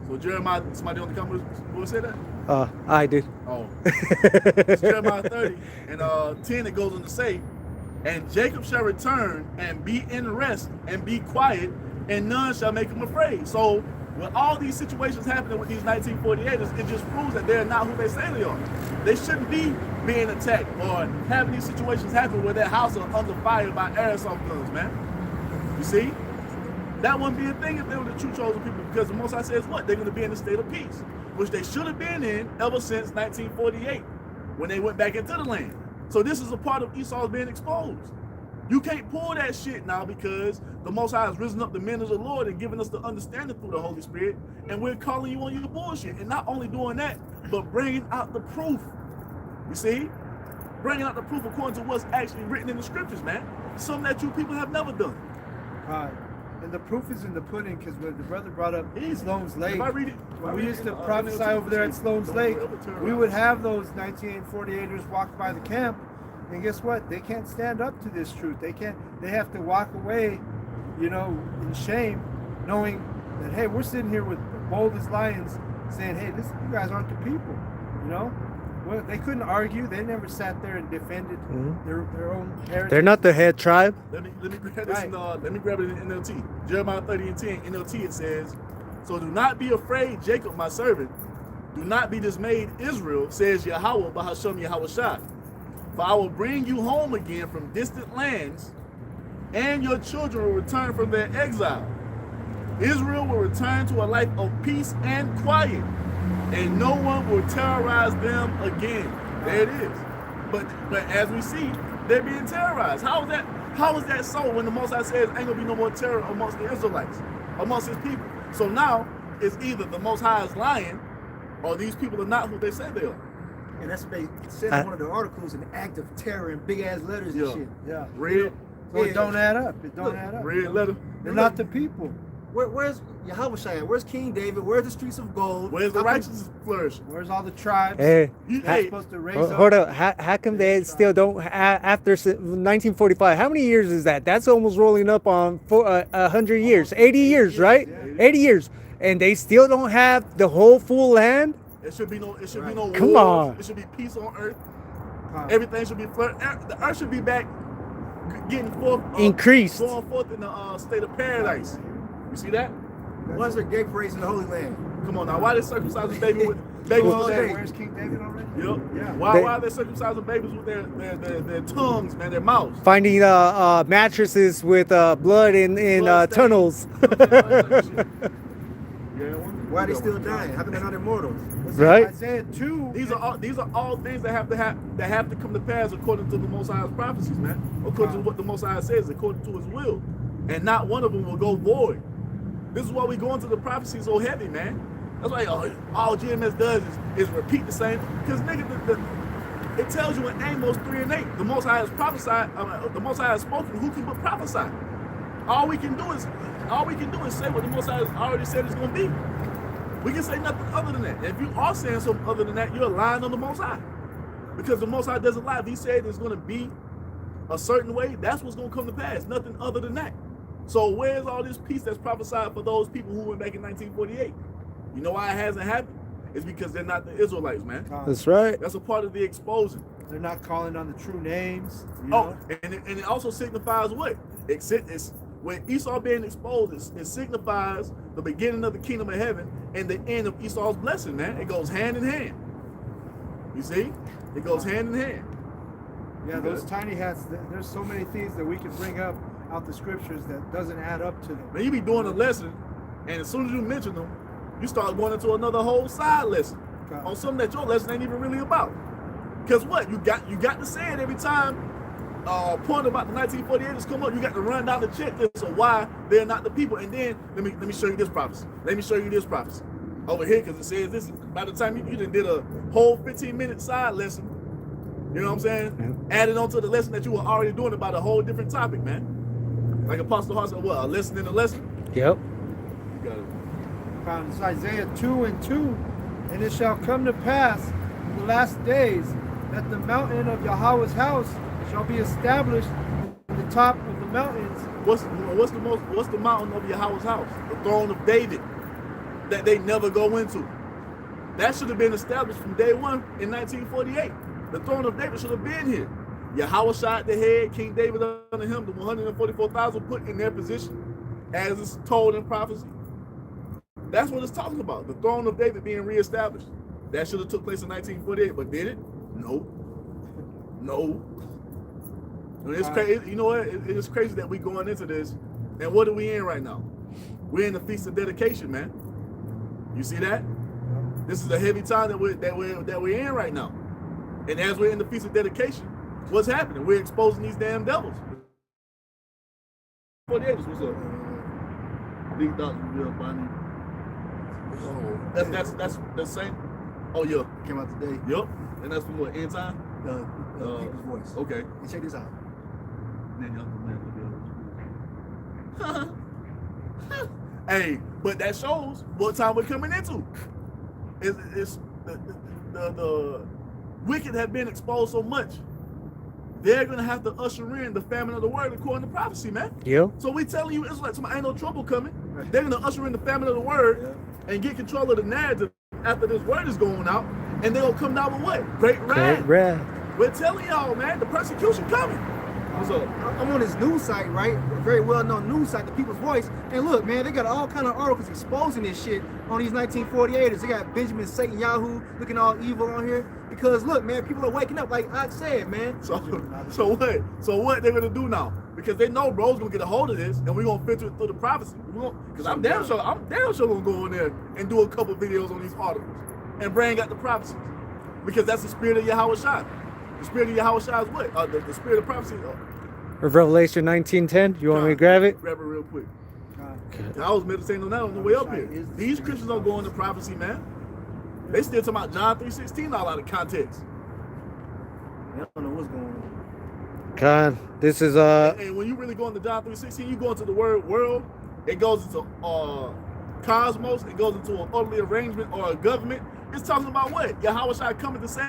So Jeremiah, somebody on the comment will say that? I did. Oh. It's Jeremiah 30 and 10, it goes on to say, "And Jacob shall return and be in rest and be quiet, and none shall make him afraid." So when all these situations happening with these 1948ers, it just proves that they're not who they say they are. They shouldn't be being attacked or having these situations happen where their house are under fire by airsoft guns, man. You see? That wouldn't be a thing if they were the true chosen people, because the Most High says what? They're going to be in a state of peace, which they should have been in ever since 1948 when they went back into the land. So this is a part of Esau's being exposed. You can't pull that shit now because the Most High has risen up the men of the Lord and given us the understanding through the Holy Spirit, and we're calling you on your bullshit. And not only doing that, but bringing out the proof. You see? Bringing out the proof according to what's actually written in the scriptures, man. Something that you people have never done. Right. And the proof is in the pudding, because when the brother brought up Sloan's Lake, If I read it, when we used to prophesy over there at Sloan's Lake, we would have those 1948ers walk by the camp, and guess what? They can't stand up to this truth. They can't. They have to walk away, in shame, knowing that, hey, we're sitting here with bold as lions, saying, hey, you guys aren't the people, Well, they couldn't argue. They never sat there and defended their own heritage. They're not the head tribe. Let me grab this. Right. Let me grab it in NLT. Jeremiah 30:10 NLT. It says, "So do not be afraid, Jacob, my servant. Do not be dismayed, Israel, says Yahweh, Bahashem Yahweh Shai. For I will bring you home again from distant lands, and your children will return from their exile. Israel will return to a life of peace and quiet, and no one will terrorize them again." There it is. But as we see, they're being terrorized. How is that so when the Most High says ain't gonna be no more terror amongst the Israelites, amongst his people? So now it's either the Most High is lying, or these people are not who they say they are. And that's what they said in one of the articles, an act of terror in big ass letters and shit. Yeah. Red, So it don't add up. It don't add up. red letter. They're not the people. Where's Yahweh Shai? Where's King David? Where's the streets of gold? Where's the How come- righteousness flourish? Where's all the tribes? Hey, They're supposed to raise up. hold up. How come they still don't, after 1945, how many years is that? That's almost rolling up on 100 years, 80 years, right? 80 years. And they still don't have the whole full land? It should be no. It should be no Come wars. on. It should be peace on earth. Huh. Everything should be the earth should be back, getting forth, Increased. going forth in the state of paradise. You see that? Why is there gay parades in the Holy Land? Come on now. Why they circumcising babies with babies Well, with hey, their? Where's King David already? Yep. Yeah. Why are they circumcising babies with their tongues, man, their mouths? Finding mattresses with blood in Blood stains. tunnels. Why are they still dying? How come they're not immortals? Right? Isaiah 2. These are all things that have to come to pass according to the Most High's prophecies, man. According to what the Most High says, according to His will, and not one of them will go void. This is why we go into the prophecy so heavy, man. That's why all GMS does is repeat the same. Because nigga, it tells you in Amos 3 and 8, the Most High has prophesied. The Most High has spoken. Who can but prophesy? All we can do is say what the Most High has already said it's going to be. We can say nothing other than that. If you are saying something other than that, you're lying on the Most High. Because the Most High doesn't lie. If He said it's going to be a certain way, that's what's going to come to pass. Nothing other than that. So where's all this peace that's prophesied for those people who went back in 1948? You know why it hasn't happened? It's because they're not the Israelites, man. That's right. That's a part of the exposing. They're not calling on the true names. You Oh, know? and it also signifies what? It's when Esau being exposed, it signifies the beginning of the kingdom of heaven and the end of Esau's blessing, man. It goes hand in hand. You see? It goes hand in hand. Yeah, those tiny hats, there's so many things that we can bring up out the scriptures that doesn't add up to them. Man, you be doing a lesson, and as soon as you mention them, you start going into another whole side lesson on something that your lesson ain't even really about. Because what? You got to say it every time point about the 1948ers come up, you got to run down the checklist of why they're not the people. And then let me show you this prophecy. Let me show you this prophecy. Over here, because it says this. By the time you done did a whole 15-minute side lesson, you know what I'm saying? Yeah. Added on to the lesson that you were already doing about a whole different topic, man. Like Apostle Hart said, what? A lesson in a lesson? Yep. You got it. Found it's Isaiah 2 and 2. And it shall come to pass in the last days that the mountain of Yahweh's house shall be established in the top of the mountains. What's the mountain of Yahweh's house? The throne of David that they never go into. That should have been established from day one in 1948. The throne of David should have been here. Yahweh shot the head, King David under him, the 144,000 put in their position, as it's told in prophecy. That's what it's talking about. The throne of David being reestablished. That should have took place in 1948, but did it? No. No. And it's crazy. You know what? It's crazy that we going into this, and what are we in right now? We're in the Feast of Dedication, man. You see that? This is a heavy time that we're in right now. And as we're in the Feast of Dedication, what's happening? We're exposing these damn devils. 48, what's up? Big dogs real funny. That's the same. Oh yeah, Came out today. yep. And that's from what, end time? People's voice. Okay. And check this out. Hey, but that shows what time we're coming into. It's the wicked have been exposed so much. They're gonna have to usher in the famine of the word according to prophecy, man. Yep. So we telling you, it's like ain't no trouble coming. They're gonna usher in the famine of the word and get control of the narrative after this word is going out, and they'll come down with what? Great wrath. Great wrath. We're telling y'all, man, the persecution coming. What's up? I'm on this news site, right? A very well-known news site, The People's Voice. And look, man, they got all kind of articles exposing this shit on these 1948ers. They got Benjamin Satan Yahoo looking all evil on here. Because look, man, people are waking up, like I said, man. So what? So what they're gonna do now? Because they know bro's gonna get a hold of this, and we're gonna filter it through the prophecy. Because I'm damn sure gonna go in there and do a couple videos on these articles and bring out the prophecies. Because that's the spirit of Yahweh Shai. The spirit of Yahweh Shai is what? The spirit of prophecy. Revelation 19:10. You want me to grab it? Grab it real quick. I was meditating on that on the way up here. These Christians don't go into prophecy, man. They still talking about John 3:16 all out of context. They don't know what's going on. God, this is And when you really go into John 3:16, you go into the word world, it goes into cosmos, it goes into an orderly arrangement or a government. It's talking about what? Yahweh Shai coming to save.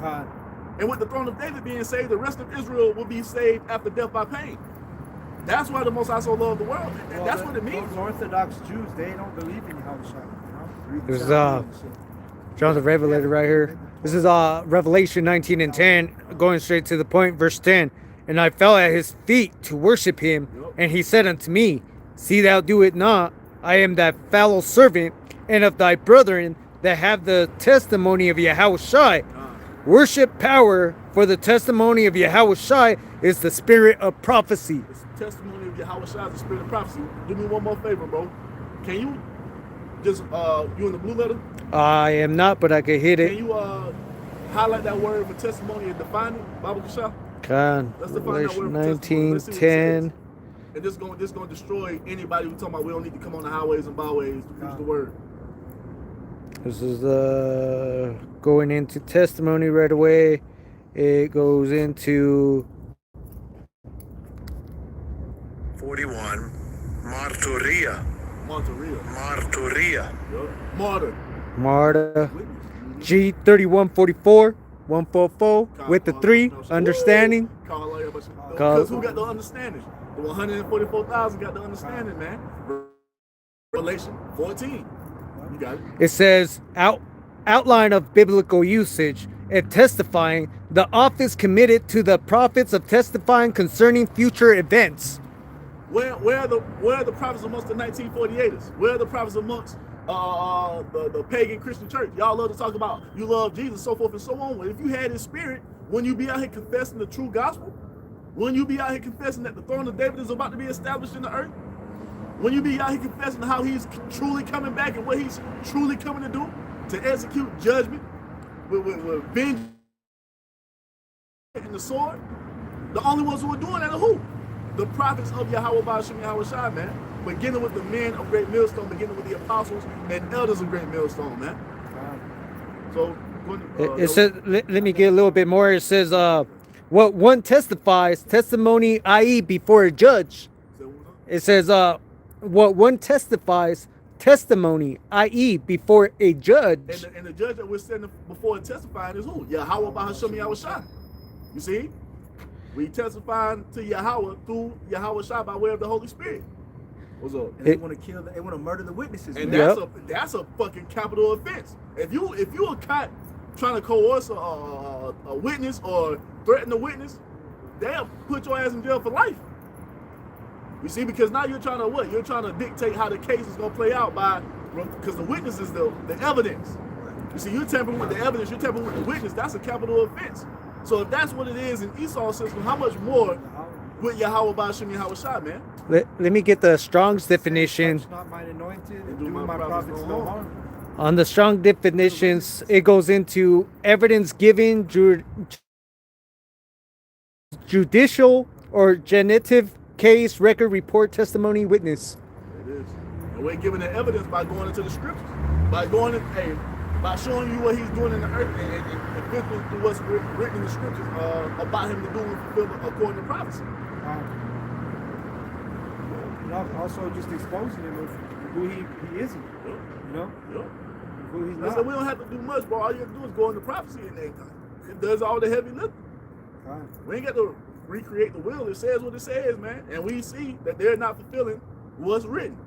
God. And with the throne of David being saved, the rest of Israel will be saved after death by pain. That's why the Most High so loved the world. And that's what it means. Those Orthodox Jews, they don't believe in Yahushua. You know? This is John the Revelator right here. This is Revelation 19 and 10, going straight to the point, verse 10. And I fell at his feet to worship him, and he said unto me, See thou do it not. I am thy fellow servant, and of thy brethren that have the testimony of Yahushai. Worship power, for the testimony of Yahushai is the spirit of prophecy. It's the testimony of Yahushai is the spirit of prophecy. Do me one more favor, bro. Can you just, you in the blue letter? I am not, but I can hit Can it. you highlight that word for testimony and define it? Bible Kashah? God, Let's define that Revelation word for testimony. 19, Let's see what it says. 10. And this going to destroy anybody who talking about we don't need to come on the highways and byways to preach the word. This is going into testimony right away. It goes into 41. Martyria. Martyria. Yep. Martyr. Marta. G3144, 144 with the 3, understanding. Because who got the understanding? The 144,000 got the understanding, man. Revelation 14. You got it. It says outline of biblical usage and testifying, the office committed to the prophets of testifying concerning future events. Where are the prophets amongst the 1948ers? Where are the prophets amongst the pagan Christian church? Y'all love to talk about you love Jesus, so forth and so on. Well, if you had his spirit, when you be out here confessing the true gospel, when you be out here confessing that the throne of David is about to be established in the earth, when you be out here confessing how he's truly coming back and what he's truly coming to do, to execute judgment with vengeance and the sword, the only ones who are doing that are who? The prophets of Yahweh Ba'ashem Yahweh Shai, man. Beginning with the men of Great Millstone, beginning with the apostles and elders of Great Millstone, man. So, it says, let me get a little bit more. It says, what one testifies, testimony, i.e., before a judge. It says, what one testifies, testimony, i.e., before a judge. And the judge that we're standing before and testifying is who? Yahweh Ba'ashem Yahweh Shai. You see? We testifying to Yahweh through Yahweh Shai by way of the Holy Spirit. What's up? And they want to kill, they want to murder the witnesses. And man. that's a fucking capital offense. If you are caught trying to coerce a witness or threaten a witness, they'll put your ass in jail for life. You see, because now you're trying to what? You're trying to dictate how the case is gonna play out because the witness is the evidence. You see, you're tampering with the evidence, you're tampering with the witness. That's a capital offense. So if that's what it is in Esau's system, how much more with Yahweh Ba'ashem Yahweh Shai, man? Let me get the Strong's definition. Touch not mine anointed, and do my prophets no harm. On the Strong definitions, it goes into evidence given, judicial or genitive case, record, report, testimony, witness. It is. And we're giving the evidence by going into the scriptures, by showing you what he's doing in the earth and filtering through what's written in the scriptures about him to do and fulfill according to prophecy. And also just exposing him of who he isn't. Yep. You know? Yep. Who he's Listen, not. we don't have to do much, bro. All you have to do is go into prophecy and it does all the heavy lifting. We ain't got to recreate the will. It says what it says, man. And we see that they're not fulfilling what's written.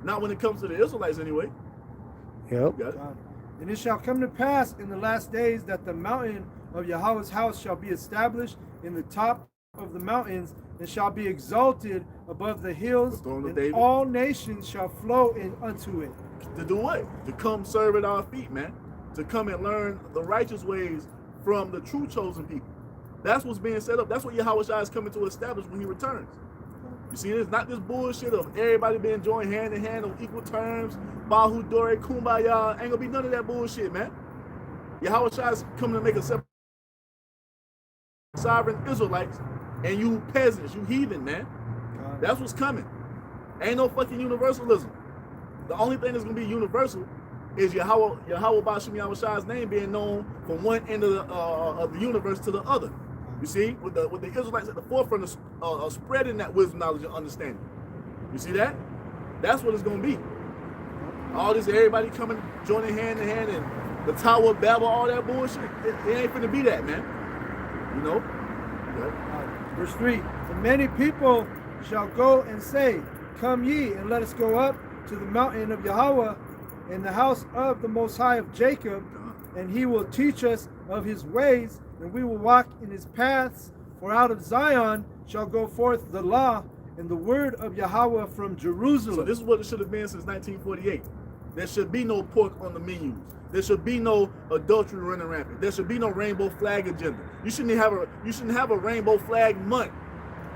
Not when it comes to the Israelites anyway. Yep. Got it? And it shall come to pass in the last days that the mountain of Yahweh's house shall be established in the top of the mountains and shall be exalted above the hills, The throne of and David. all nations shall flow in unto it. To do what? To come serve at our feet, man. To come and learn the righteous ways from the true chosen people. That's what's being set up. That's what Yahweh Shai is coming to establish when he returns. You see, it's not this bullshit of everybody being joined hand in hand on equal terms. Bahu Dore Kumbaya. Ain't gonna be none of that bullshit, man. Yahweh Shai is coming to make a separate sovereign Israelites and you peasants, you heathen, man. That's what's coming. Ain't no fucking universalism. The only thing that's gonna be universal is Yahweh Ba'Shem Yahushai's name being known from one end of the universe to the other. You see, with the Israelites at the forefront of spreading that wisdom, knowledge, and understanding. You see that? That's what it's gonna be. All this, everybody coming, joining hand in hand, and the Tower of Babel, all that bullshit. It ain't finna be that, man. You know? Yeah. Verse 3, and many people shall go and say, come ye, and let us go up to the mountain of Yahweh, in the house of the Most High of Jacob, and he will teach us of his ways, and we will walk in his paths. For out of Zion shall go forth the law and the word of Yahweh from Jerusalem. So this is what it should have been since 1948. There should be no pork on the menus. There should be no adultery running rampant. There should be no rainbow flag agenda. You shouldn't have a rainbow flag month.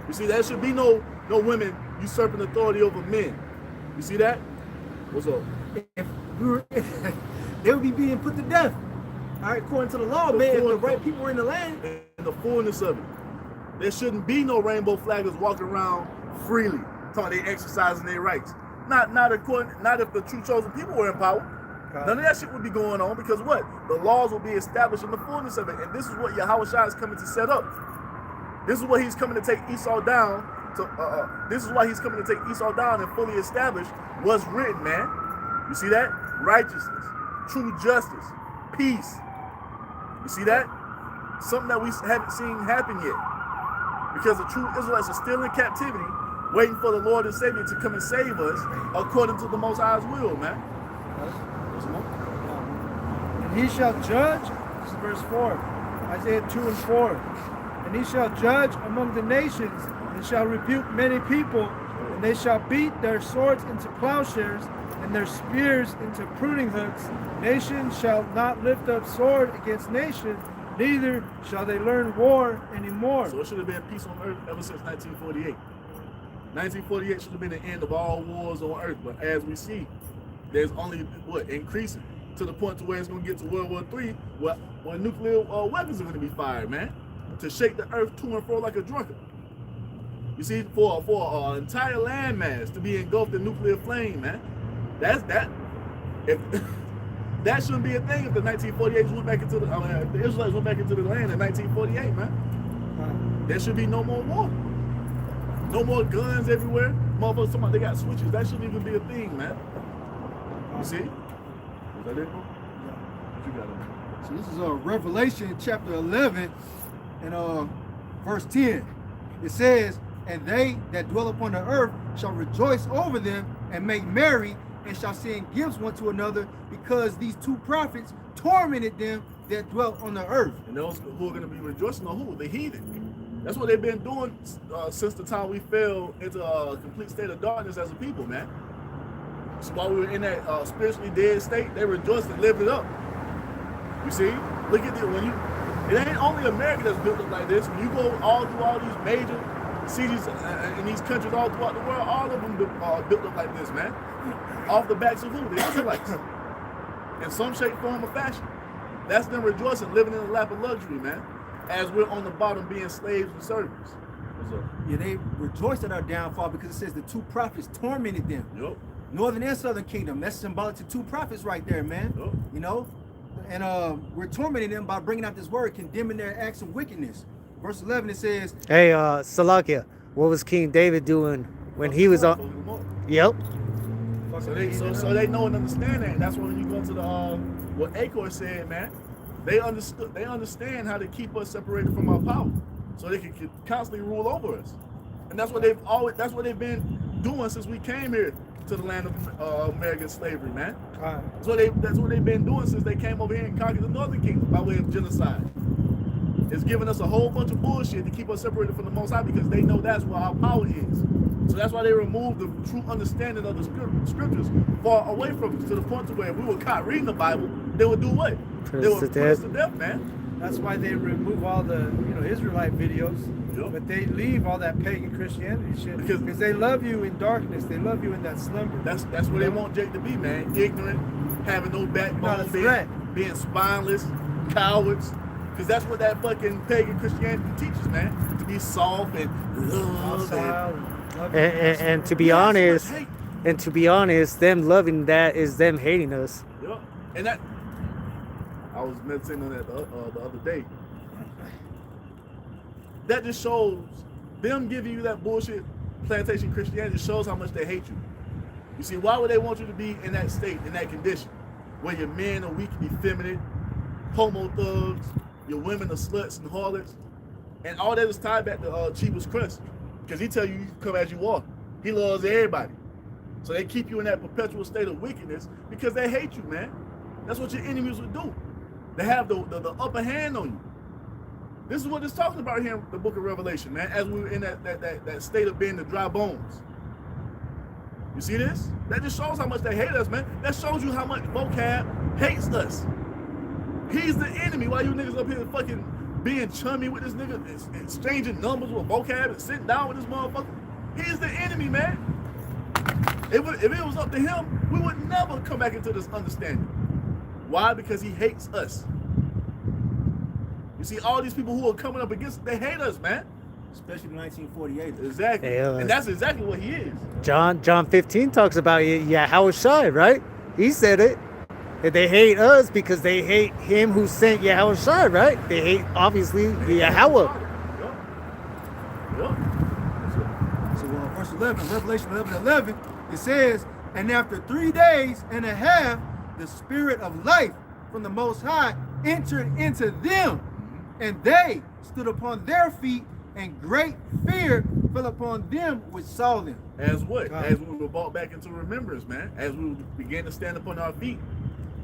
You see, there should be no women usurping authority over men. You see that? What's up? If we were, they would be being put to death. All right, according to the law, man, if the right people were in the land. In the fullness of it. There shouldn't be no rainbow flaggers walking around freely, talking they exercising their rights. Not if the true chosen people were in power. None of that shit would be going on, because what? The laws will be established in the fullness of it. And this is what Yahweh Shai is coming to set up. This is what he's coming to take Esau down. This is why he's coming to take Esau down and fully establish what's written, man. You see that? Righteousness, true justice, peace. You see that? Something that we haven't seen happen yet. Because the true Israelites are still in captivity, waiting for the Lord and Savior to come and save us according to the Most High's will, man. And he shall judge, this is verse 4, Isaiah 2 and 4. And he shall judge among the nations, and shall rebuke many people, and they shall beat their swords into plowshares, and their spears into pruning hooks. Nation shall not lift up sword against nation, neither shall they learn war anymore. So it should have been peace on earth ever since 1948. 1948 should have been the end of all wars on earth, but as we see, there's only, increasing to the point to where it's going to get to World War III, where nuclear weapons are going to be fired, man, to shake the earth to and fro like a drunkard. You see, for an entire landmass to be engulfed in nuclear flame, man, if that shouldn't be a thing if the 1948s went back into if the Israelites went back into the land in 1948, man. There should be no more war. No more guns everywhere. Motherfuckers talking about they got switches. That shouldn't even be a thing, man. You see? Is that it, bro? What you got on there? So this is Revelation chapter 11 and verse 10. It says, and they that dwell upon the earth shall rejoice over them and make merry, and shall send gifts one to another, because these two prophets tormented them that dwelt on the earth. And those who are going to be rejoicing are who? The heathen. That's what they've been doing since the time we fell into a complete state of darkness as a people, man. So while we were in that spiritually dead state, they rejoiced and lived it up. You see? Look at it. It ain't only America that's built up like this. When you go all through all these major cities in these countries all throughout the world, all of them are built up like this, man. Off the backs of who? The Israelites. In some shape, form, or fashion. That's them rejoicing, living in the lap of luxury, man. As we're on the bottom being slaves and servants. Yeah, they rejoiced at our downfall because it says the two prophets tormented them. Yep. Northern and Southern Kingdom. That's symbolic to two prophets right there, man. Yep. You know? And we're tormenting them by bringing out this word, condemning their acts of wickedness. Verse 11, it says, Hey, Salakia, what was King David doing when he was on? Yep. So they know and understand that. And that's when you go to the what Acor said, man. They understand how to keep us separated from our power, so they can constantly rule over us. And that's what they've been doing since we came here to the land of American slavery, man. That's what they've been doing since they came over here and conquered the Northern Kingdom by way of genocide. It's giving us a whole bunch of bullshit to keep us separated from the Most High, because they know that's where our power is. So that's why they removed the true understanding of the scriptures far away from us, to the point to where if we were caught reading the Bible, they would do what? They would put us to death, man. That's why they remove all the Israelite videos. Yep. But they leave all that pagan Christianity shit because they love you in darkness. They love you in that slumber. That's where they want Jake to be, man. Ignorant, having no backbone, being spineless, cowards. Because that's what that fucking pagan Christianity teaches, man. To be soft and love And to be Yeah, so much honest, hate. and to be honest, them loving that is them hating us. Yep. And that, I was meditating on that the other day. That just shows, them giving you that bullshit plantation Christianity shows how much they hate you. You see, why would they want you to be in that state, in that condition, where your men are weak and effeminate, homo thugs, your women are sluts and harlots, and all that is tied back to Cheapest Crust, because he tell you you can come as you are. He loves everybody. So they keep you in that perpetual state of wickedness because they hate you, man. That's what your enemies would do. They have the upper hand on you. This is what it's talking about here in the book of Revelation, man, as we were in that state of being the dry bones. You see this? That just shows how much they hate us, man. That shows you how much vocab hates us. He's the enemy. Why you niggas up here fucking being chummy with this nigga, exchanging numbers with vocab and sitting down with this motherfucker? He's the enemy, man. If it was up to him, we would never come back into this understanding. Why? Because he hates us. You see, all these people who are coming up against, they hate us, man. Especially the 1948. Exactly. Yeah. And that's exactly what he is. John 15 talks about Yahushua, right? He said it. That they hate us because they hate him who sent Yahushua, right? They hate, obviously, Yahweh. Yup. So verse 11, Revelation 11, it says, and after 3 days and a half, the spirit of life from the Most High entered into them, and they stood upon their feet, and great fear fell upon them which saw them. As what? God. As we were brought back into remembrance, man. As we began to stand upon our feet.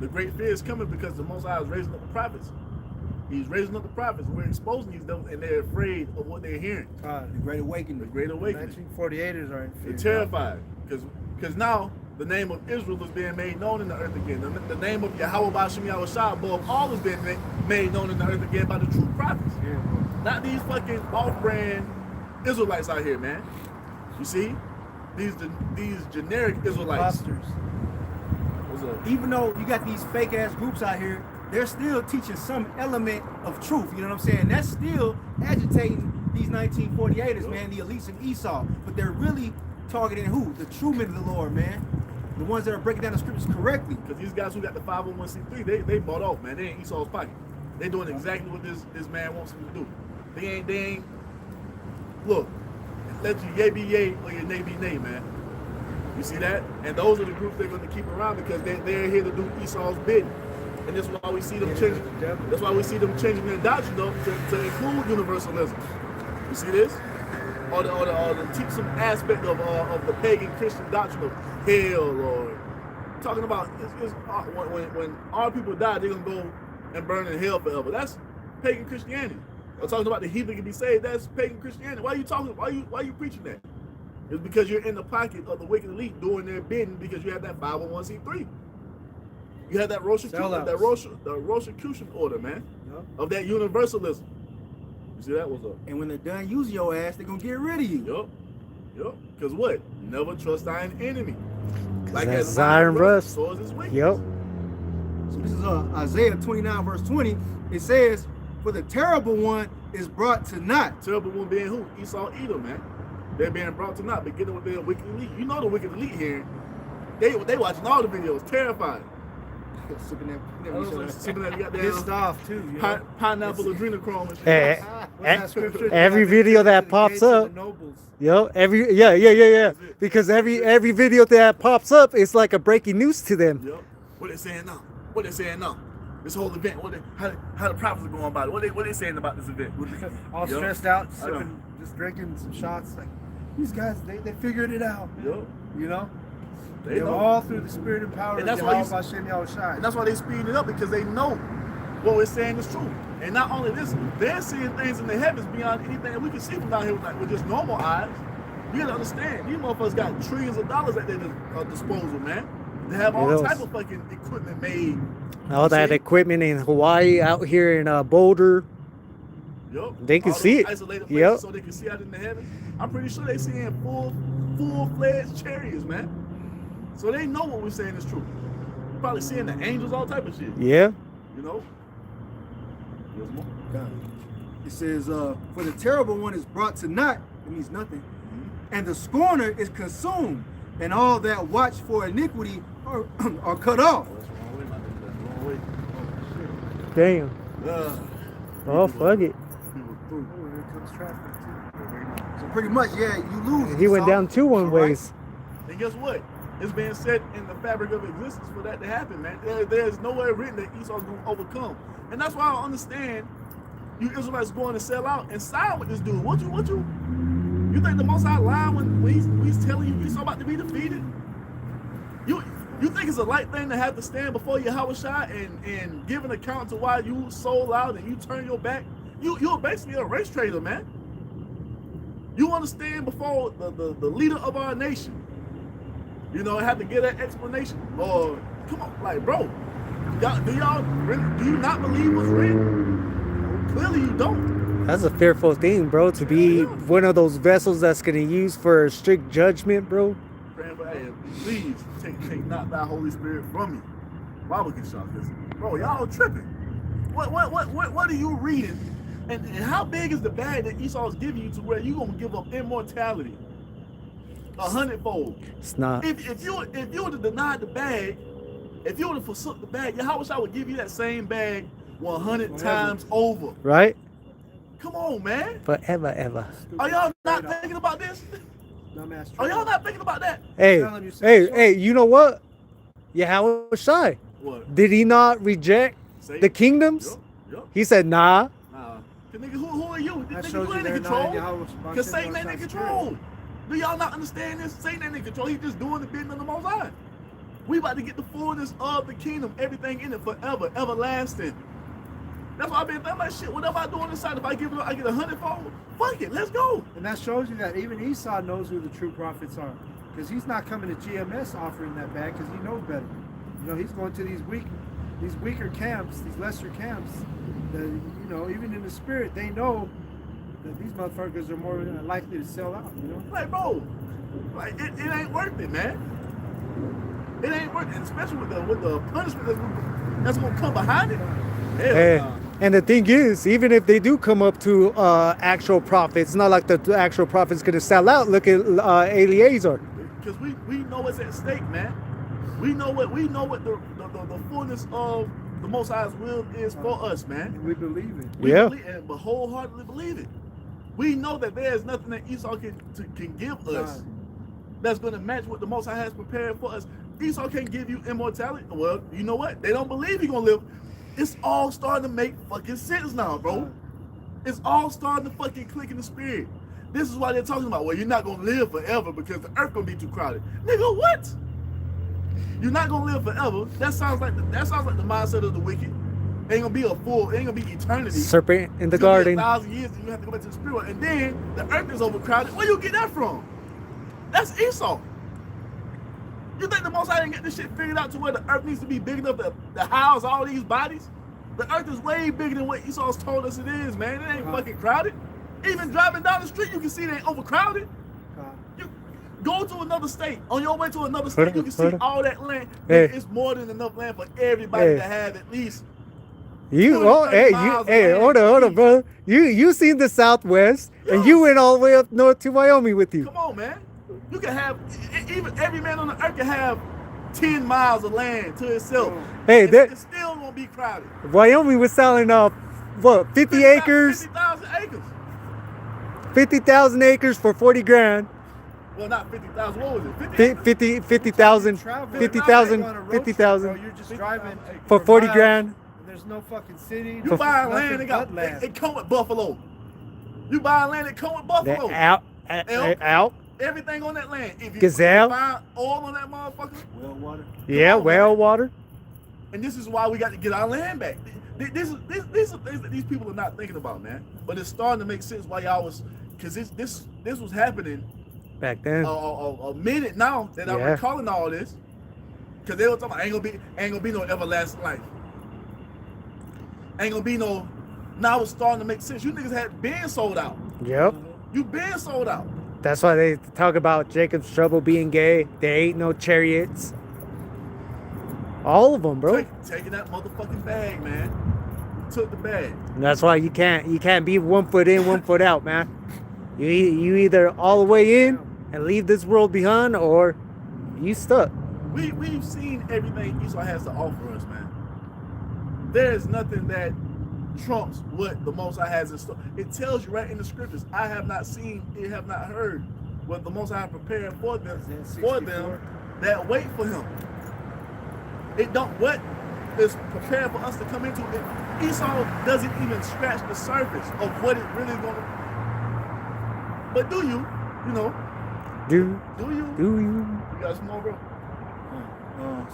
The great fear is coming because the Most High is raising up the prophets. He's raising up the prophets. We're exposing these devils, and they're afraid of what they're hearing. The Great Awakening. The Great Awakening. 1948ers are in fear. They're terrified because now the name of Israel is being made known in the earth again. The name of Yahweh Ba'Shem Yahushua above all is being made known in the earth again by the true prophets. Yeah, bro. Not these fucking off-brand Israelites out here, man. You see? These generic Israelites. Imposters. What's up? Even though you got these fake ass groups out here, they're still teaching some element of truth. You know what I'm saying? That's still agitating these 1948ers, man, the elites of Esau. But they're really targeting who? The true men of the Lord, man. The ones that are breaking down the scriptures correctly. Because these guys who got the 501c3, they bought off, man. They ain't Esau's pocket. They doing exactly what this man wants them to do. They ain't look, let your yay be yay or your nay be nay, man. You see that? And those are the groups they're going to keep around because they're here to do Esau's bidding. And that's why we see them changing. That's why we see them changing their doctrine though to include universalism. You see this? Or to teach some aspect of the pagan Christian doctrine of hell, or talking about when our people die, they're gonna go and burn in hell forever. That's pagan Christianity. Or talking about the heathen can be saved. That's pagan Christianity. Why are you talking? Why are you preaching that? It's because you're in the pocket of the wicked elite doing their bidding because you have that 501c3. You have that Rosicrucian order, man, of that universalism. You see that? What's up? And when they're done using your ass, they're gonna get rid of you. Yup. Because what? Never trust thine enemy. Like that's as iron rust. so is his wicked. Yep. So this is Isaiah 29 verse 20. It says, for the terrible one is brought to naught. Terrible one being who? Esau, Edom, man. They're being brought to naught, beginning with their wicked elite. You know the wicked elite here. They watching all the videos, terrified. Sipping that goddamn Pissed off too. You know? pineapple adrenochrome and shit. Hey, What's that scripture? every That video that the pops gates of up, the nobles. yo, yeah. Because every video that pops up, it's like a breaking news to them. Yep. What they saying now? What they saying now? This whole event. How the prophets are going about it? What they saying about this event? All Yup. stressed out, I know. sipping, just drinking some shots. Like these guys, they figured it out. Yup. You know, They they're know. all through the spirit and power And of that's why Yahweh Hashem Yahushai. And that's why they speeding it up, because they know what we're saying is true. And not only this, they're seeing things in the heavens beyond anything that we can see from down here with just normal eyes. You gotta understand, these motherfuckers got trillions of dollars at their disposal, man. They have all Yes. type of fucking equipment made. All that equipment in Hawaii, out here in Boulder, Yup. They can All see those it. Isolated places Yup. so they can see out in the heavens. I'm pretty sure they seeing full-fledged chariots, man. So they know what we're saying is true. Probably seeing the angels, all type of shit. yeah. You know? There's more. God. It says, for the terrible one is brought to naught, it means nothing, and the scorner is consumed, and all that watch for iniquity are cut off. Oh, that's the wrong way, my nigga. That's the wrong way. Oh, Damn. shit. Oh, fuck it. People through. Oh, here comes traffic too. So pretty much, yeah, you lose. He went Esau. down two one Alright? ways. And guess what? It's been set in the fabric of existence for that to happen, man. There's nowhere written that Esau's going to overcome. And that's why I don't understand you Israelites going to sell out and side with this dude. What you think the Most High lying when he's telling you Esau about to be defeated? You think it's a light thing to have to stand before Yahweh Shai and give an account to why you sold out and you turn your back? You're basically a race trader, man. You want to stand before the leader of our nation. You know, have to get that explanation. Or come on, like, bro, do you not believe what's written? Clearly you don't. That's a fearful thing, bro, to be one of those vessels that's gonna use for strict judgment, bro. Praying for, hey, please take not thy Holy Spirit from me. Bible can shock this. Bro, y'all tripping. What are you reading? And how big is the bag that Esau's giving you to where you gonna give up immortality 100-fold? It's not. If you were to deny the bag, if you were to forsook the bag, Yahweh Shai would give you that same bag 100 times over. Right? Come on, man. Forever, ever. Are y'all not thinking about this? Dumbass Are y'all not thinking about that? Hey, you know what? Yahweh Shai. What? Did he not reject Say the kingdoms? Yup. He said, nah. Nah. Cause nigga, who are you? That Nigga, shows you you ain't in they're not in control. Yahweh's Cause Satan God's ain't in spirit. control. Do y'all not understand this? Satan ain't in control. He's just doing the bidding of the Most High. We about to get the fullness of the kingdom, everything in it forever, everlasting. That's why I've been thinking like shit. Whatever I do on this side, if I give it, I get 100-fold. Fuck it, let's go. And that shows you that even Esau knows who the true prophets are. Because he's not coming to GMS offering that bag because he knows better. You know, he's going to these weaker camps, these lesser camps. That, you know, even in the spirit, they know that these motherfuckers are more likely to sell out, you know? Like, bro, like it ain't worth it, man. It ain't worth it, especially with the punishment that's gonna come behind it. Hell Hey, nah. and the thing is, even if they do come up to actual prophets, it's not like the actual prophet's gonna sell out. Look at Eliezer. Because we know what's at stake, man. We know what the fullness of the Most High's will is for us, man. And we believe it. We Yeah. believe it, but wholeheartedly believe it. We know that there is nothing that Esau can give us that's going to match what the Most High has prepared for us. Esau can't give you immortality. Well, you know what? They don't believe he's going to live. It's all starting to make fucking sense now, bro. It's all starting to fucking click in the spirit. This is why they're talking about, well, you're not going to live forever because the earth going to be too crowded. Nigga, what? You're not going to live forever. That sounds like the mindset of the wicked. Ain't gonna be ain't gonna be eternity. Serpent in the It's gonna be garden. 1,000 years and you have to go back to the spirit world. And then the earth is overcrowded. Where you get that from? That's Esau. You think the Most High didn't get this shit figured out to where the earth needs to be big enough to house all these bodies? The earth is way bigger than what Esau's told us it is, man. It ain't fucking crowded. Even driving down the street, you can see it ain't overcrowded. You go to another state. On your way to another state, you can see all that land. Hey. It's more than enough land for everybody Hey. to have at least. You 30 miles hey, away. hold on, bro. You seen the Southwest, and you went all the way up north to Wyoming with you. Come on, man. You can have, even every man on the earth can have 10 miles of land to itself. Hey, it's still gonna be crowded. Wyoming was selling what, 50 acres, 50,000 acres. 50,000 acres for 40 grand. Well, not 50,000. What was it? 50,000, 50,000, Travel. 50,000, You're on a road trip, 50,000 bro. You're just driving for 40 miles. grand. There's no fucking city. You buy Nothing land, but land. it come with buffalo. You buy land, it come with buffalo. Out. Everything on that land. If you Gazelle. find oil on that motherfucker, Well water. Yeah, on, well water. and this is why we got to get our land back. These are things that these people are not thinking about, man. But it's starting to make sense why y'all was, because this was happening Back then. a minute now that I'm Yeah. recalling all this, because they were talking about ain't gonna be no everlasting life. Ain't gonna be no. Now it's starting to make sense. You niggas had been sold out. Yep. You been sold out. That's why they talk about Jacob's trouble being gay. There ain't no chariots. All of them, bro. Taking that motherfucking bag, man. took the bag. And that's why you can't be 1 foot in, 1 foot out, man. You either all the way in and leave this world behind, or you stuck. We've seen everything Esau has to offer us, man. There is nothing that trumps what the Most High has in store. It tells you right in the scriptures, I have not seen, it have not heard what the Most High prepared for them that wait for him. It don't, what is prepared for us to come into it. Esau doesn't even scratch the surface of what it really is gonna. But do you know? Do you? You got some more, bro?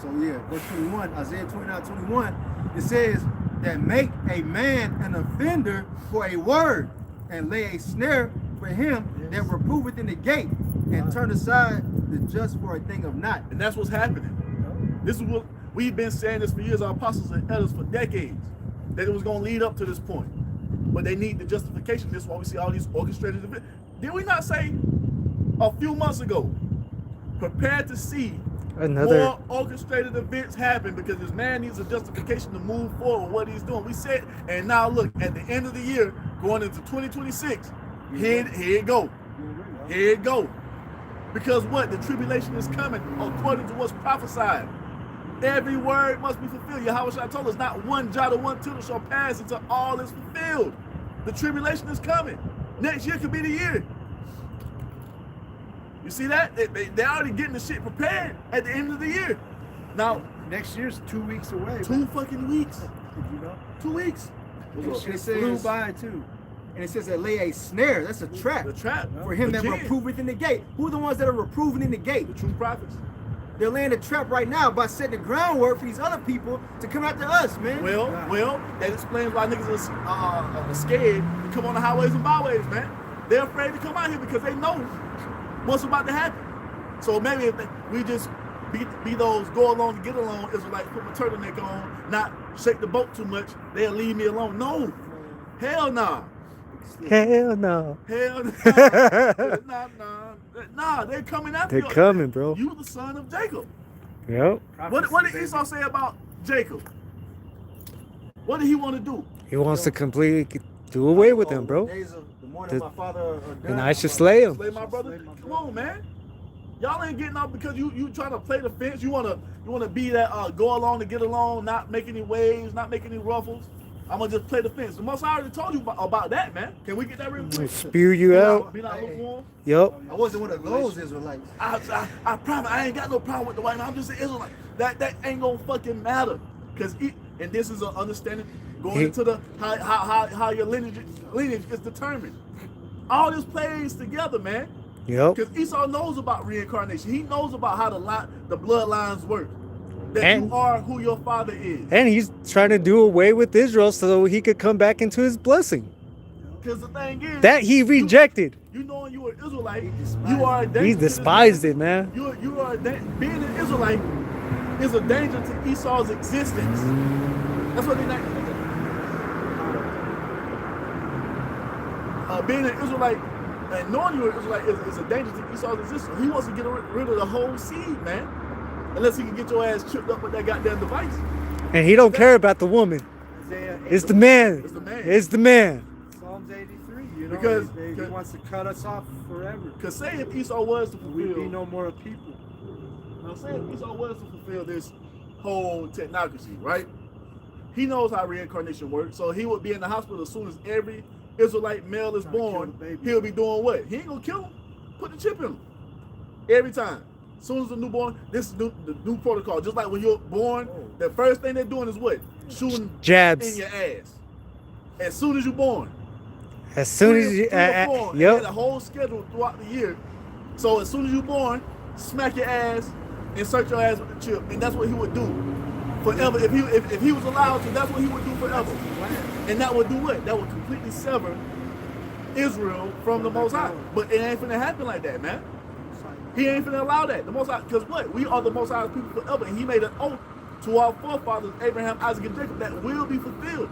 So yeah, verse 21, Isaiah 29:21, it says that make a man an offender for a word, and lay a snare for him that reproveth in the gate, and turn aside the just for a thing of naught. And that's what's happening. This is what we've been saying this for years, our apostles and elders for decades, that it was going to lead up to this point. But they need the justification. This is why we see all these orchestrated events. Did we not say a few months ago, prepare to see more orchestrated events happen, because this man needs a justification to move forward what he's doing. We said, and now look, at the end of the year, going into 2026, here it go. Here it go. Because what? The tribulation is coming according to what's prophesied. Every word must be fulfilled. Yahushua told us not one jot or one tittle shall pass until all is fulfilled. The tribulation is coming. Next year could be the year. You see that? They're already getting the shit prepared at the end of the year. Now, next year's 2 weeks away. 2 fucking weeks. Did you know? 2 weeks. It flew by too. And it says that lay a snare. That's a trap. The trap. For him that reproveth in the gate. Who are the ones that are reproving in the gate? The true prophets. They're laying a trap right now by setting the groundwork for these other people to come after us, man. Well, that explains why niggas are scared to come on the highways and byways, man. They're afraid to come out here because they know what's about to happen. So maybe if we just be those go along to get along Israelites, put my turtleneck on, not shake the boat too much, they'll leave me alone. No. Hell nah. Hell no. Hell nah. Nah, they're coming after you. They're coming, bro. You the son of Jacob. Yep. What did Esau say about Jacob? What did he want to do? He wants to completely do away with him, bro. And I should slay him. Slay my brother? Come on, man. Y'all ain't getting out because you trying to play the fence. You wanna be that go along to get along, not make any waves, not make any ruffles. I'm gonna just play the fence. The Most High already told you about that, man. Can we get that real quick? Spew you out. Be not lukewarm. Yep. I wasn't one of those Israelites. I promise I ain't got no problem with the white man. I'm just an Israelite. That ain't gonna fucking matter. And this is an understanding going into the how your lineage is determined. All this plays together, man. Yep. Because Esau knows about reincarnation. He knows about how the bloodlines work. That And- you are who your father is. And he's trying to do away with Israel so he could come back into his blessing. Because the thing is, That he rejected. You knowing you are an Israelite, you are a danger. He to this despised man. it, man. You are being an Israelite is a danger to Esau's existence. That's what they not. Being an Israelite and knowing you're an Israelite is a danger to Esau's existence. He wants to get rid of the whole seed, man. Unless he can get your ass tripped up with that goddamn device. And he don't care about the woman. It's the man. It's the man. It's the man. Psalms 83, you know, Because- he wants to cut us off forever. Because say if Esau was to We'd be fulfill, no more people. now say if Esau was to fulfill this whole technocracy, right? He knows how reincarnation works, so he would be in the hospital as soon as every Israelite male is Trying to kill born. the baby. He'll be doing what? He ain't gonna kill him. Put the chip in him. Every time. As soon as the newborn, this is the new protocol. Just like when you're born, the first thing they're doing is what? Shooting Jabs. in your ass. As soon as you're born. As soon as you, Three or four. And they yep. had a whole schedule throughout the year. So as soon as you're born, smack your ass, insert your ass with the chip, and that's what he would do forever. If he was allowed to, that's what he would do forever. And that would do what? That would completely sever Israel from the Most High. But it ain't finna happen like that, man. He ain't finna allow that. The Most High, because what? We are the Most High's people forever, and He made an oath to our forefathers, Abraham, Isaac, and Jacob, that will be fulfilled.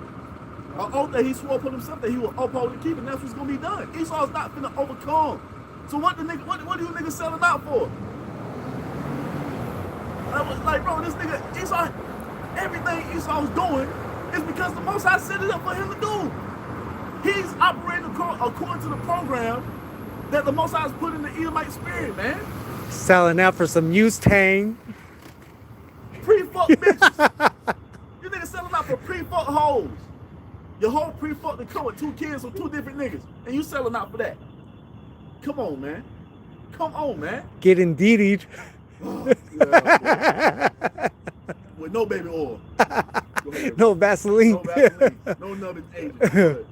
An oath that He swore upon Himself that He will uphold and keep, and that's what's gonna be done. Esau's not finna overcome. So what do you niggas selling out for? I was like, bro, this nigga Esau, everything Esau's doing It's because the Most High set it up for him to do. He's operating according to the program that the Most High has put in the Edomite spirit, man. Selling out for some Mustang. Pre-fuck bitches. You niggas selling out for pre-fuck hoes. Your whole pre-fuck to come with 2 kids from 2 different niggas. And you selling out for that. Come on, man. Come on, man. Getting DD'd. Yeah, with no baby oil. No Vaseline. No Vaseline. No numbing agent.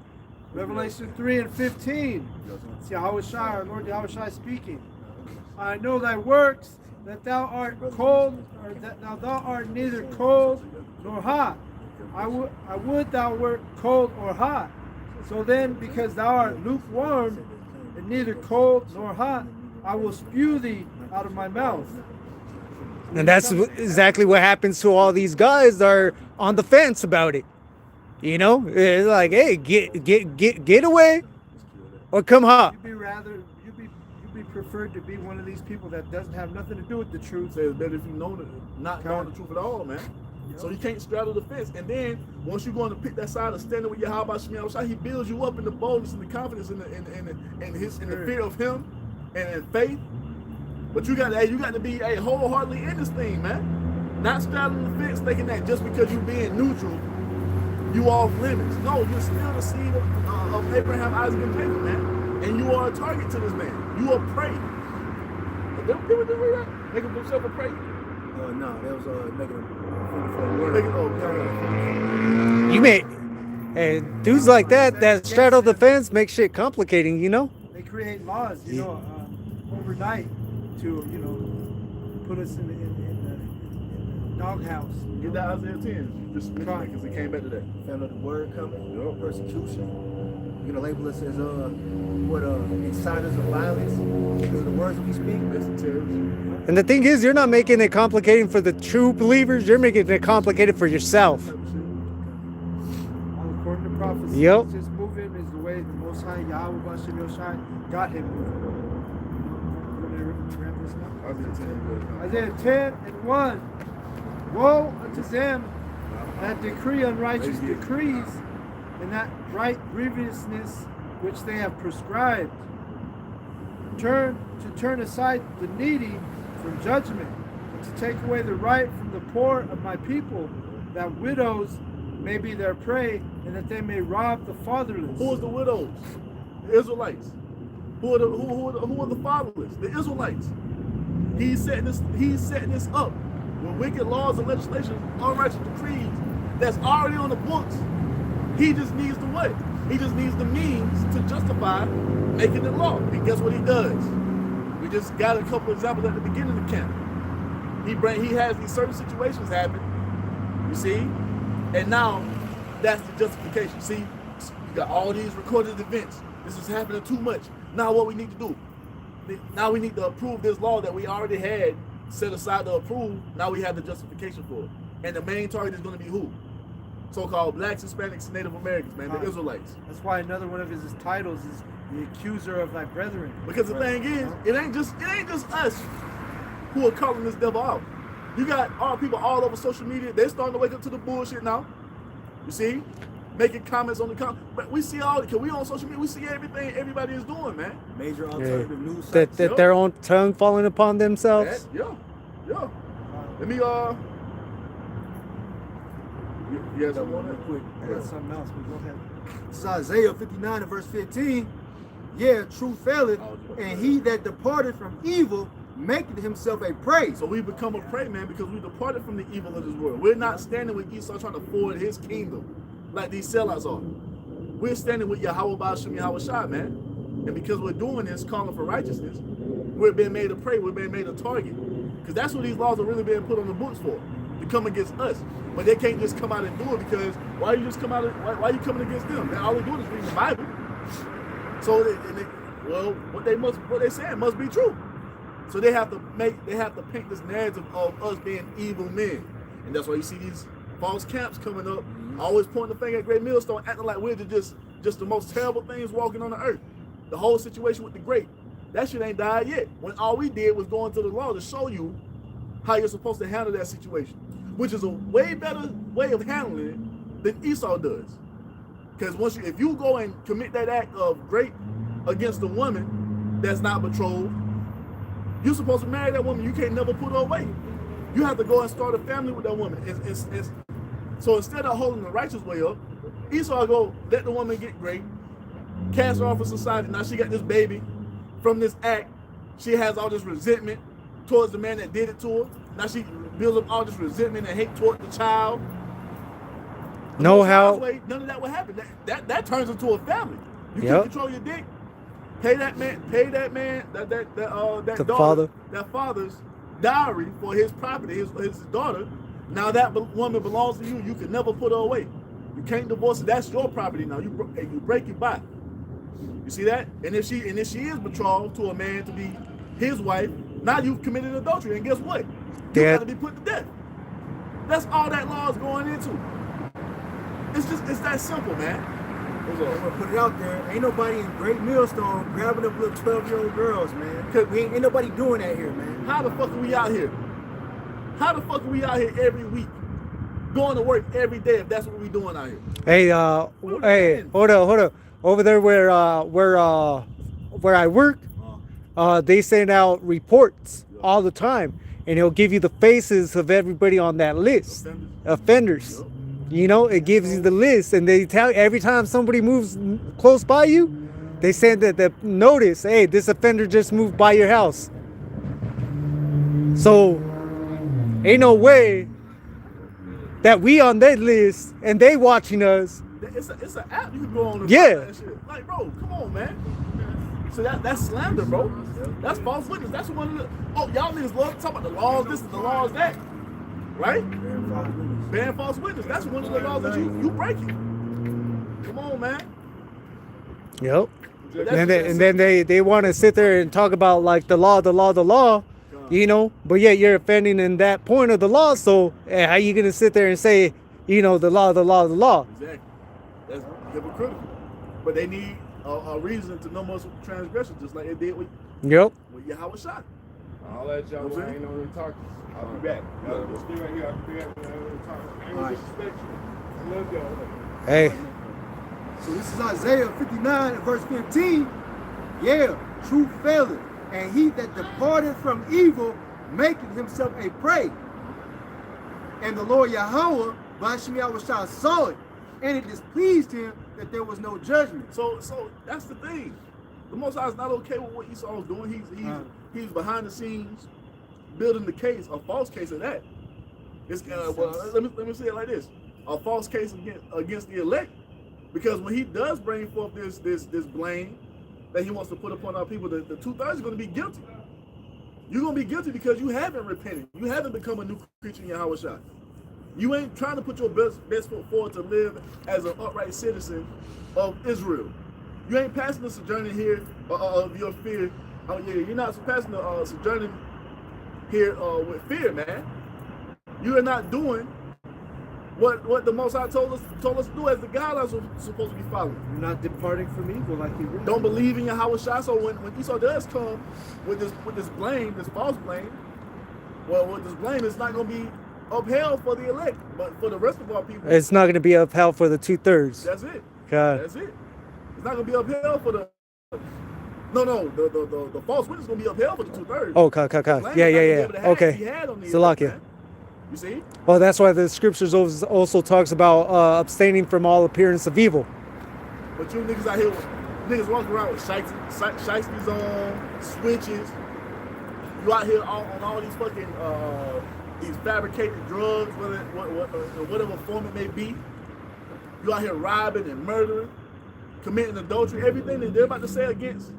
Revelation 3 and 15. See Yahushua, our Lord Yahushua speaking. I know thy works, that thou art cold, or that thou art neither cold nor hot. I would thou wert cold or hot. So then, because thou art lukewarm, and neither cold nor hot, I will spew thee out of my mouth. And that's exactly what happens to all these guys that are on the fence about it. You know, it's like, hey, get away, or come hot. You'd be preferred to be one of these people that doesn't have nothing to do with the truth. Say it's better if you know not knowing the truth at all, man. So you can't straddle the fence. And then once you're going to pick that side of standing with Yahweh Shemi Yahushua, he builds you up in the boldness and the confidence in the fear of him and in faith. But you got to be wholeheartedly in this thing, man. Not straddling the fence, thinking that just because you being neutral, you off limits. No, you're still the seed of Abraham, Isaac, and Jacob, man. And you are a target to this man. You are prey. Did we do that? Make himself a prey? No, that was making him You may, and dudes like that straddle the fence, make shit complicating, you know? They create laws, overnight to, put us in the doghouse. Get that Isaiah 10. Just mention it because it came back to that. Found out the word coming, persecution. You're gonna label us as insiders of violence because of the words that we speak. And the thing is, you're not making it complicated for the true believers. You're making it complicated for yourself. All according to prophecy. Yep. His movement is the way the Most High Yahweh Bashem Yoshai got him moving. Isaiah 10 and 1. Woe unto them that decree unrighteous decrees, and that right grievousness which they have prescribed. Turn aside the needy from judgment, and to take away the right from the poor of my people, that widows may be their prey, and that they may rob the fatherless. Who are the widows? The Israelites. Who are the fatherless? The Israelites. He's setting this up with wicked laws and legislation, unrighteous decrees that's already on the books. He just needs the what? He just needs the means to justify making it law. And guess what he does? We just got a couple examples at the beginning of the camp. He has these certain situations happen, you see, and now that's the justification. See, you got all these recorded events. This is happening too much. Now what we need to do? Now we need to approve this law that we already had set aside to approve. Now we have the justification for it. And the main target is going to be who? So-called blacks, Hispanics, and Native Americans, man, the Israelites. That's why another one of his titles is the accuser of thy brethren. Because the thing is, it ain't just us who are calling this devil out. You got all people all over social media. They're starting to wake up to the bullshit now. You see? Making comments on the comments. But we see because we on social media, we see everything everybody is doing, man. Major alternative news sites. That their own tongue falling upon themselves. Yeah. Let me yeah, something on that quick. I got something else, but go ahead. This is Isaiah 59 and verse 15. Yeah, truth faileth, and he that departed from evil maketh himself a prey. So we become a prey, man, because we departed from the evil of this world. We're not standing with Esau trying to forward his kingdom like these sellouts are. We're standing with Yahweh Bashem Yahushua, man. And because we're doing this, calling for righteousness, we're being made a prey, we're being made a target. Because that's what these laws are really being put on the books for, to come against us. But they can't just come out and do it, because why you coming against them? They all they're doing is reading the Bible. So what they saying must be true. So they have to paint this narrative of us being evil men. And that's why you see these false camps coming up, always pointing the finger at Great Millstone, acting like we're just the most terrible things walking on the earth. The whole situation with the grape, that shit ain't died yet. When all we did was go into the law to show you how you're supposed to handle that situation, which is a way better way of handling it than Esau does. Because if you go and commit that act of rape against a woman that's not betrothed, you're supposed to marry that woman. You can't never put her away. You have to go and start a family with that woman. So instead of holding the righteous way up, Esau go let the woman get raped, cast her off of society. Now she got this baby from this act. She has all this resentment towards the man that did it to her. Now she builds up all this resentment and hate toward the child. Know how? None of that would happen. That turns into a family. You Yep. can control your dick. Pay that man, The daughter, father. that father's dowry for his property, his daughter. Now that woman belongs to you. You can never put her away. You can't divorce her. That's your property now. You break your back. You see that? And if she is betrothed to a man to be his wife, now you've committed adultery. And guess what? You got to be put to death. That's all that law is going into. It's that simple, man. I'm gonna put it out there. Ain't nobody in Great Millstone grabbing up little 12-year-old girls, man. Ain't nobody doing that here, man. How the fuck are we out here? How the fuck are we out here every week? Going to work every day if that's what we doing out here. Hey, hold up. Over there where I work, they send out reports all the time, and it'll give you the faces of everybody on that list. Offenders. You know, it gives you the list, and they tell every time somebody moves close by you, they send the notice, hey, this offender just moved by your house. So, ain't no way that we on that list and they watching us. It's an app you can go on and Yeah. that shit. Like, bro, come on, man. So that's slander, bro. That's false witness. That's one of the y'all niggas love to talk about the laws, this and the laws that. Right? Ban false witness. That's one of the laws that you breaking. Come on, man. Yep. And then they want to sit there and talk about like the law, you know, but yet you're offending in that point of the law. So how you gonna sit there and say, you know, the law? Exactly. That's hypocritical. But they need a reason to know most transgression, just like they did with Yahweh shot. I'll let y'all know I ain't no real talking. I'll be back. Y'all stay right here. I'll be back when I talk. I ain't gonna disrespect you. I love y'all. Hey. So this is Isaiah 59 and verse 15. Yeah, truth faileth, and he that departed from evil maketh himself a prey. And the Lord Yahweh, Bashim Yahushua, saw it, and it displeased him that there was no judgment. So that's the thing. The Most High is not okay with what Esau is doing. He's behind the scenes building the case, a false case of that. It's let me say it like this: a false case against the elect, because when he does bring forth this blame that he wants to put upon our people, the 2/3 are going to be guilty. You're going to be guilty because you haven't repented. You haven't become a new creature in Yahweh Shai. You ain't trying to put your best foot forward to live as an upright citizen of Israel. You ain't passing the sojourning here of your fear. You're not passing the sojourning here with fear, man. You are not doing what the Most High told us to do as the guidelines are supposed to be following. You're not departing from evil like you really. Don't believe in Yahweh Shai. So when Esau does come with this blame, this false blame, well, with this blame, it's not going to be upheld for the elect, but for the rest of our people, It's not going to be upheld for the 2/3. that's it. Okay. That's it. It's not going to be upheld for the. No, the false witness is going to be upheld for the 2/3. Oh, okay. Yeah. Okay. Salakia. You see? Well, that's why the scriptures also talks about abstaining from all appearance of evil. But you niggas out here, niggas walking around with shiesties on, switches. You out here on all these fucking these fabricated drugs, whatever form it may be. You out here robbing and murdering, committing adultery, everything that they're about to say against,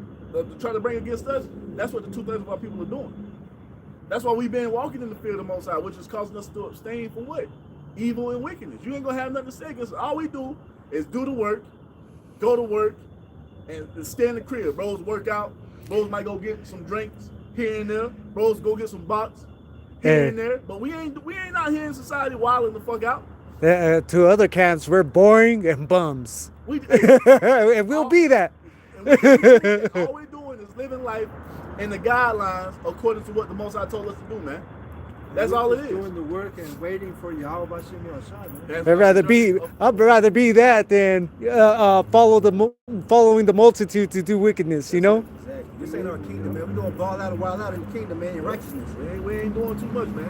try to bring against us. That's what the 2/3 of our people are doing. That's why we've been walking in the fear of the Most High, which is causing us to abstain from what? Evil and wickedness. You ain't gonna have nothing to say against us. All we do is do the work, go to work, and stay in the crib. Bros work out. Bros might go get some drinks here and there. Bros go get some box here and there. But we ain't out here in society wilding the fuck out. To other camps, we're boring and bums. And we'll be that. And all we're doing is living life in the guidelines according to what the Most High told us to do, man. That's all it is. Doing the work and waiting for Yahweh Bashem Yahushua, man. I'd rather be that than following the multitude to do wickedness. You know. Exactly. This ain't our kingdom, man. We gonna ball out and wild out in the kingdom, man, in righteousness. We ain't doing too much, man.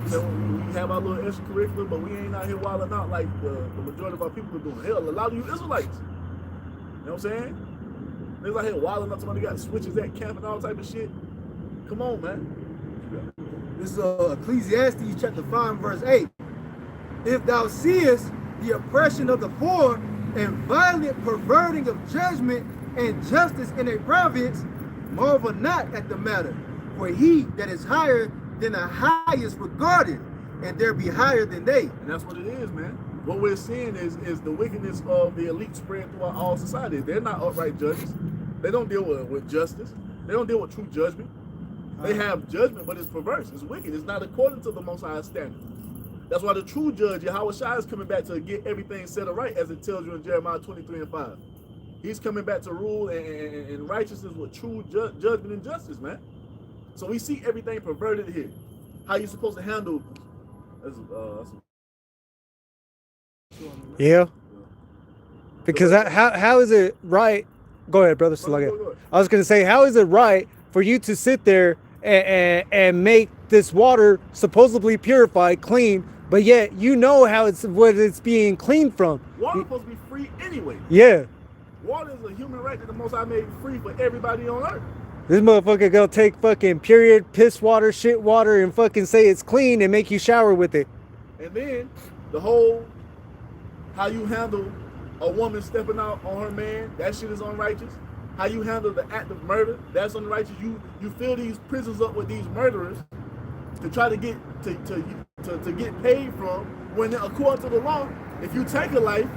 So we have our little extracurricular, but we ain't out here wilding out like the majority of our people are doing. Hell, a lot of you Israelites. You know what I'm saying? They're out here wilding up. Somebody got switches at camp and all type of shit. Come on, man. This is Ecclesiastes chapter 5, verse 8. If thou seest the oppression of the poor and violent perverting of judgment and justice in a province, marvel not at the matter. For he that is higher than the highest regarded, and there be higher than they. And that's what it is, man. What we're seeing is the wickedness of the elite spread throughout all society. They're not upright judges. They don't deal with justice. They don't deal with true judgment. They have judgment, but it's perverse. It's wicked. It's not according to the Most High standard. That's why the true judge, Yahweh Shai, is coming back to get everything set right, as it tells you in Jeremiah 23:5. He's coming back to rule and righteousness with true judgment and justice, man. So we see everything perverted here. How you supposed to handle? Yeah. Because how is it right? Go ahead, brother. Go ahead. I was gonna say, how is it right for you to sit there and make this water supposedly purified, clean, but yet you know what it's being cleaned from? Water supposed to be free anyway. Yeah. Water is a human right that the Most High made free for everybody on earth. This motherfucker gonna take fucking period, piss water, shit water, and fucking say it's clean and make you shower with it. And then the whole how you handle a woman stepping out on her man, that shit is unrighteous. How you handle the act of murder, that's unrighteous. You fill these prisons up with these murderers to try to get to get paid from, when according to the law, if you take a life,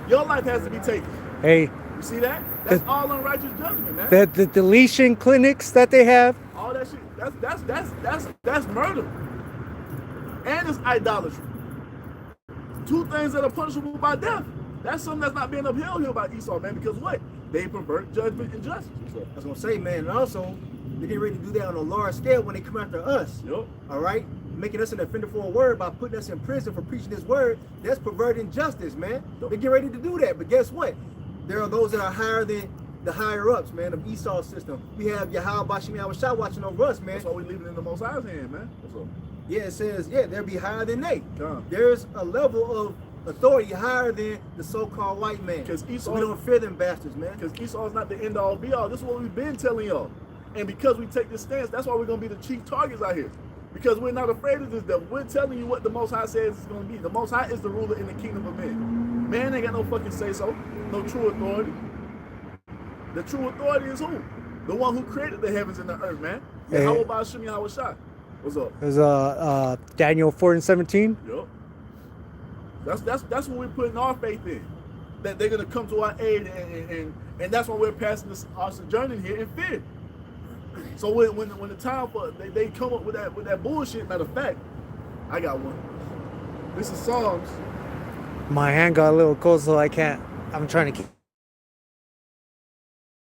your life has to be taken. Hey, you see that? That's all unrighteous judgment, man. The deletion clinics that they have, all that shit, that's murder. And it's idolatry. Two things that are punishable by death. That's something that's not being upheld here by Esau, man, because what? They pervert judgment and justice. I was gonna say, man, and also they get ready to do that on a large scale when they come after us. Yep. All right, making us an offender for a word by putting us in prison for preaching this word. That's perverting justice, man. Yep. They get ready to do that, but guess what? There are those that are higher than the higher ups, man, of Esau's system. We have Yahweh Bashem Yahushua watching over us, man. That's why we leave it in the Most High's hand, man. What's up? Yeah, it says, yeah, they'll be higher than they. Come. There's a level of authority higher than the so-called white man. Because Esau, we don't fear them bastards, man. Because Esau is not the end all be all. This is what we've been telling y'all. And because we take this stance, that's why we're gonna be the chief targets out here. Because we're not afraid of this devil. We're telling you what the Most High says it's gonna be. The Most High is the ruler in the kingdom of men. Man ain't got no fucking say so. No true authority. The true authority is who? The one who created the heavens and the earth, man. Hey. How about Shimmy Yahushua? What's up? There's Daniel 4:17. Yup. That's what we're putting our faith in. That they're gonna come to our aid, and that's why we're passing our sojourning here in fear. So when the time for they come up with that bullshit. Matter of fact, I got one. This is Psalms. My hand got a little cold, so I can't. I'm trying to keep.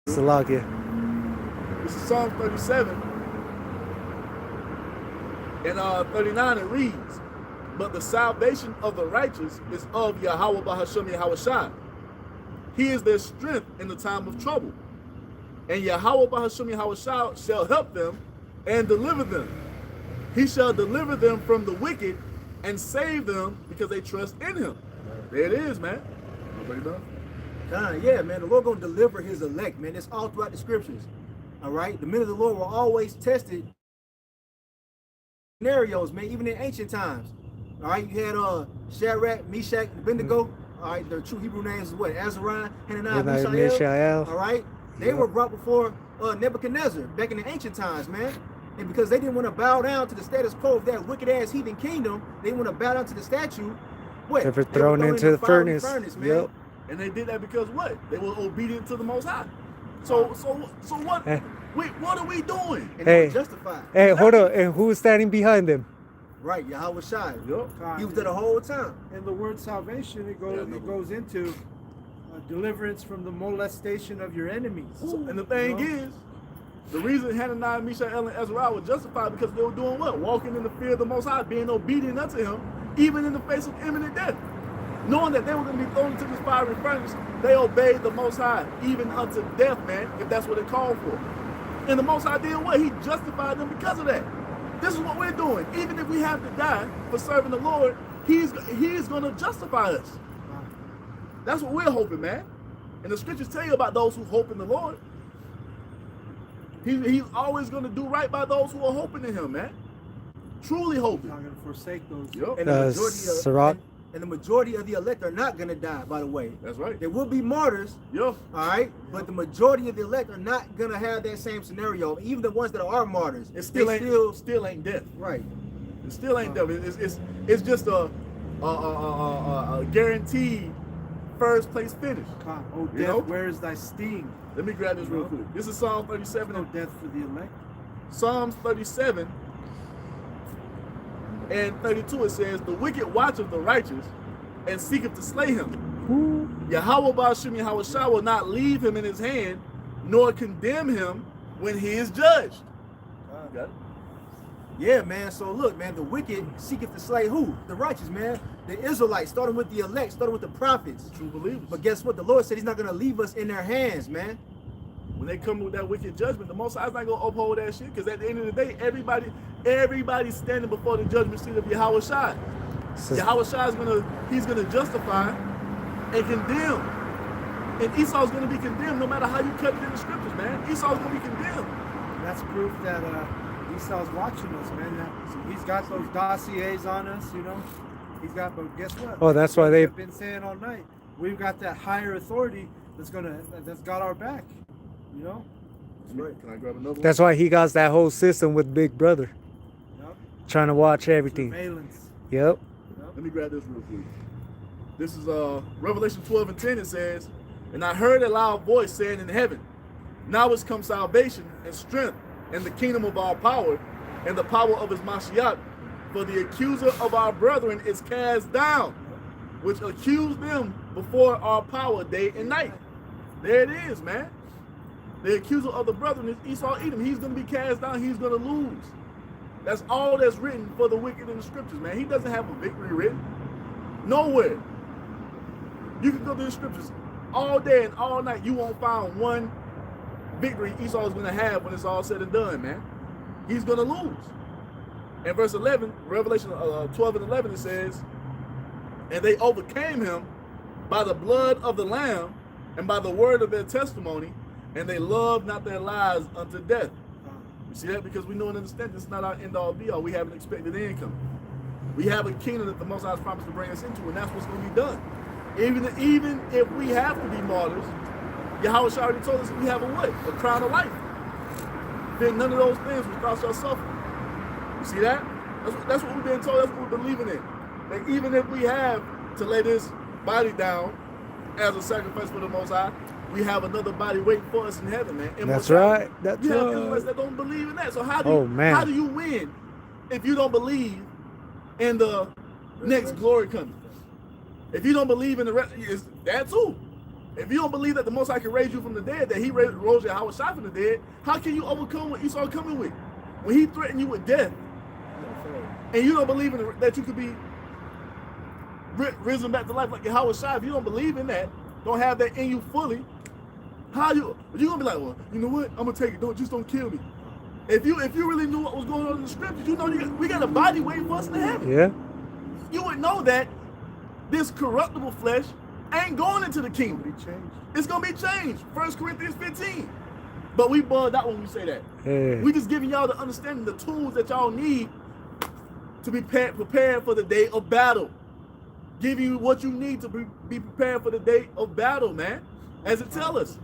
It's a log here. This is Psalm 37. And 39 it reads, but the salvation of the righteous is of Yahweh Bahashem Yahushua. He is their strength in the time of trouble. And Yahweh Bahashem Yahushua shall help them and deliver them. He shall deliver them from the wicked and save them because they trust in him. There it is, man. Everybody done? Yeah, man, the Lord gonna deliver his elect, man. It's all throughout the scriptures. All right, the men of the Lord were always tested scenarios, man, even in ancient times. All right, you had Shadrach, Meshach, and Abednego. All right, their true Hebrew names is what? Azariah, Hananiah, Mishael. All right, they were brought before Nebuchadnezzar back in the ancient times, man. And because they didn't want to bow down to the status quo of that wicked ass heathen kingdom, they want to bow down to the statue. What? They were thrown into the furnace. Man. Yep. And they did that because what? They were obedient to the Most High. So what? Hey. Wait, what are we doing? And they were justified. Hey, hold on. And who's standing behind them? Right, Yahweh Shai. Yep. He was there the whole time. In the word salvation, it goes into deliverance from the molestation of your enemies. And the thing is, The reason Hananiah, Mishael, and Azariah were justified because they were doing what? Walking in the fear of the Most High, being obedient unto him, even in the face of imminent death. Knowing that they were going to be thrown into this fiery furnace, they obeyed the Most High, even unto death, man, if that's what it called for. And the Most High did what? He justified them because of that. This is what we're doing. Even if we have to die for serving the Lord, He's going to justify us. That's what we're hoping, man. And the scriptures tell you about those who hope in the Lord. He's always going to do right by those who are hoping in him, man. Truly hoping. Not going to forsake those. Yep. And the majority of the elect are not going to die, by the way. That's right. There will be martyrs. Yep. All right. But the majority of the elect are not going to have that same scenario. Even the ones that are martyrs. It still ain't death. Right. It still ain't death. It's just a guaranteed first place finish. Oh, death, where is thy sting? Let me grab this real quick. This is Psalm 37. No death for the elect. Psalms 37 and 32, it says, the wicked watcheth the righteous and seeketh to slay him. Yahweh Ba'ashem Yahweh Shah will not leave him in his hand, nor condemn him when he is judged. Got it? Yeah, man. So look, man, the wicked seeketh to slay who? The righteous, man. The Israelites, starting with the elect, starting with the prophets. True believers. But guess what? The Lord said he's not going to leave us in their hands, man. When they come with that wicked judgment, the Most High is not going to uphold that shit, because at the end of the day, everybody's standing before the judgment seat of Yahweh Shai. Yahweh Shai he's going to justify and condemn. And Esau's going to be condemned no matter how you cut it in the scriptures, man. Esau's going to be condemned. That's proof that Esau's watching us, man. He's got those dossiers on us, you know. He's got, but guess what? Oh, that's why they've been saying all night. We've got that higher authority that's got our back, you know. That's right. Can I grab another one? That's why he got that whole system with Big Brother, trying to watch everything. Surveillance. Yep. Let me grab this real quick. This is Revelation 12 and 10. It says, and I heard a loud voice saying in heaven, now is come salvation and strength and the kingdom of our power and the power of his Mashiach. For the accuser of our brethren is cast down, which accused them before our power day and night. There it is, man. The accuser of the brethren is Esau Edom. He's going to be cast down. He's going to lose. That's all that's written for the wicked in the scriptures, man. He doesn't have a victory written. Nowhere. You can go to the scriptures all day and all night. You won't find one victory Esau is going to have when it's all said and done, man. He's going to lose. In verse 11, Revelation 12 and 11, it says, and they overcame him by the blood of the Lamb and by the word of their testimony, and they loved not their lives unto death. You see that? Because we know and understand this is not our end-all be-all. We have an expected end coming. We have a kingdom that the Most High has promised to bring us into, and that's what's going to be done. Even if we have to be martyrs, Yahweh already told us we have a what? A crown of life. Then none of those things which thou shalt suffer. You see that? That's what we've been told. That's what we're believing in. That even if we have to lay this body down as a sacrifice for the Most High, we have another body waiting for us in heaven, man. That's right. That's you have right. Israelites that don't believe in that. So how do you win if you don't believe in the next glory coming? If you don't believe in the rest, it's that too. If you don't believe that the Most High can raise you from the dead, that he rose Yahweh Shai from the dead, how can you overcome what Esau coming with? When he threatened you with death, and you don't believe in that you could be risen back to life like Yahweh Shai, if you don't believe in that, don't have that in you fully, how you're gonna be like, well, you know what? I'm gonna take it. Don't kill me. If you really knew what was going on in the scriptures, you know we got a body waiting for us in heaven. Yeah. You would know that this corruptible flesh ain't going into the kingdom. It's gonna be changed. 1 Corinthians 15. But we bugged out when we say that. Hey. We just giving y'all the understanding, the tools that y'all need to be prepared for the day of battle. Give you what you need to be prepared for the day of battle, man. As it tell us.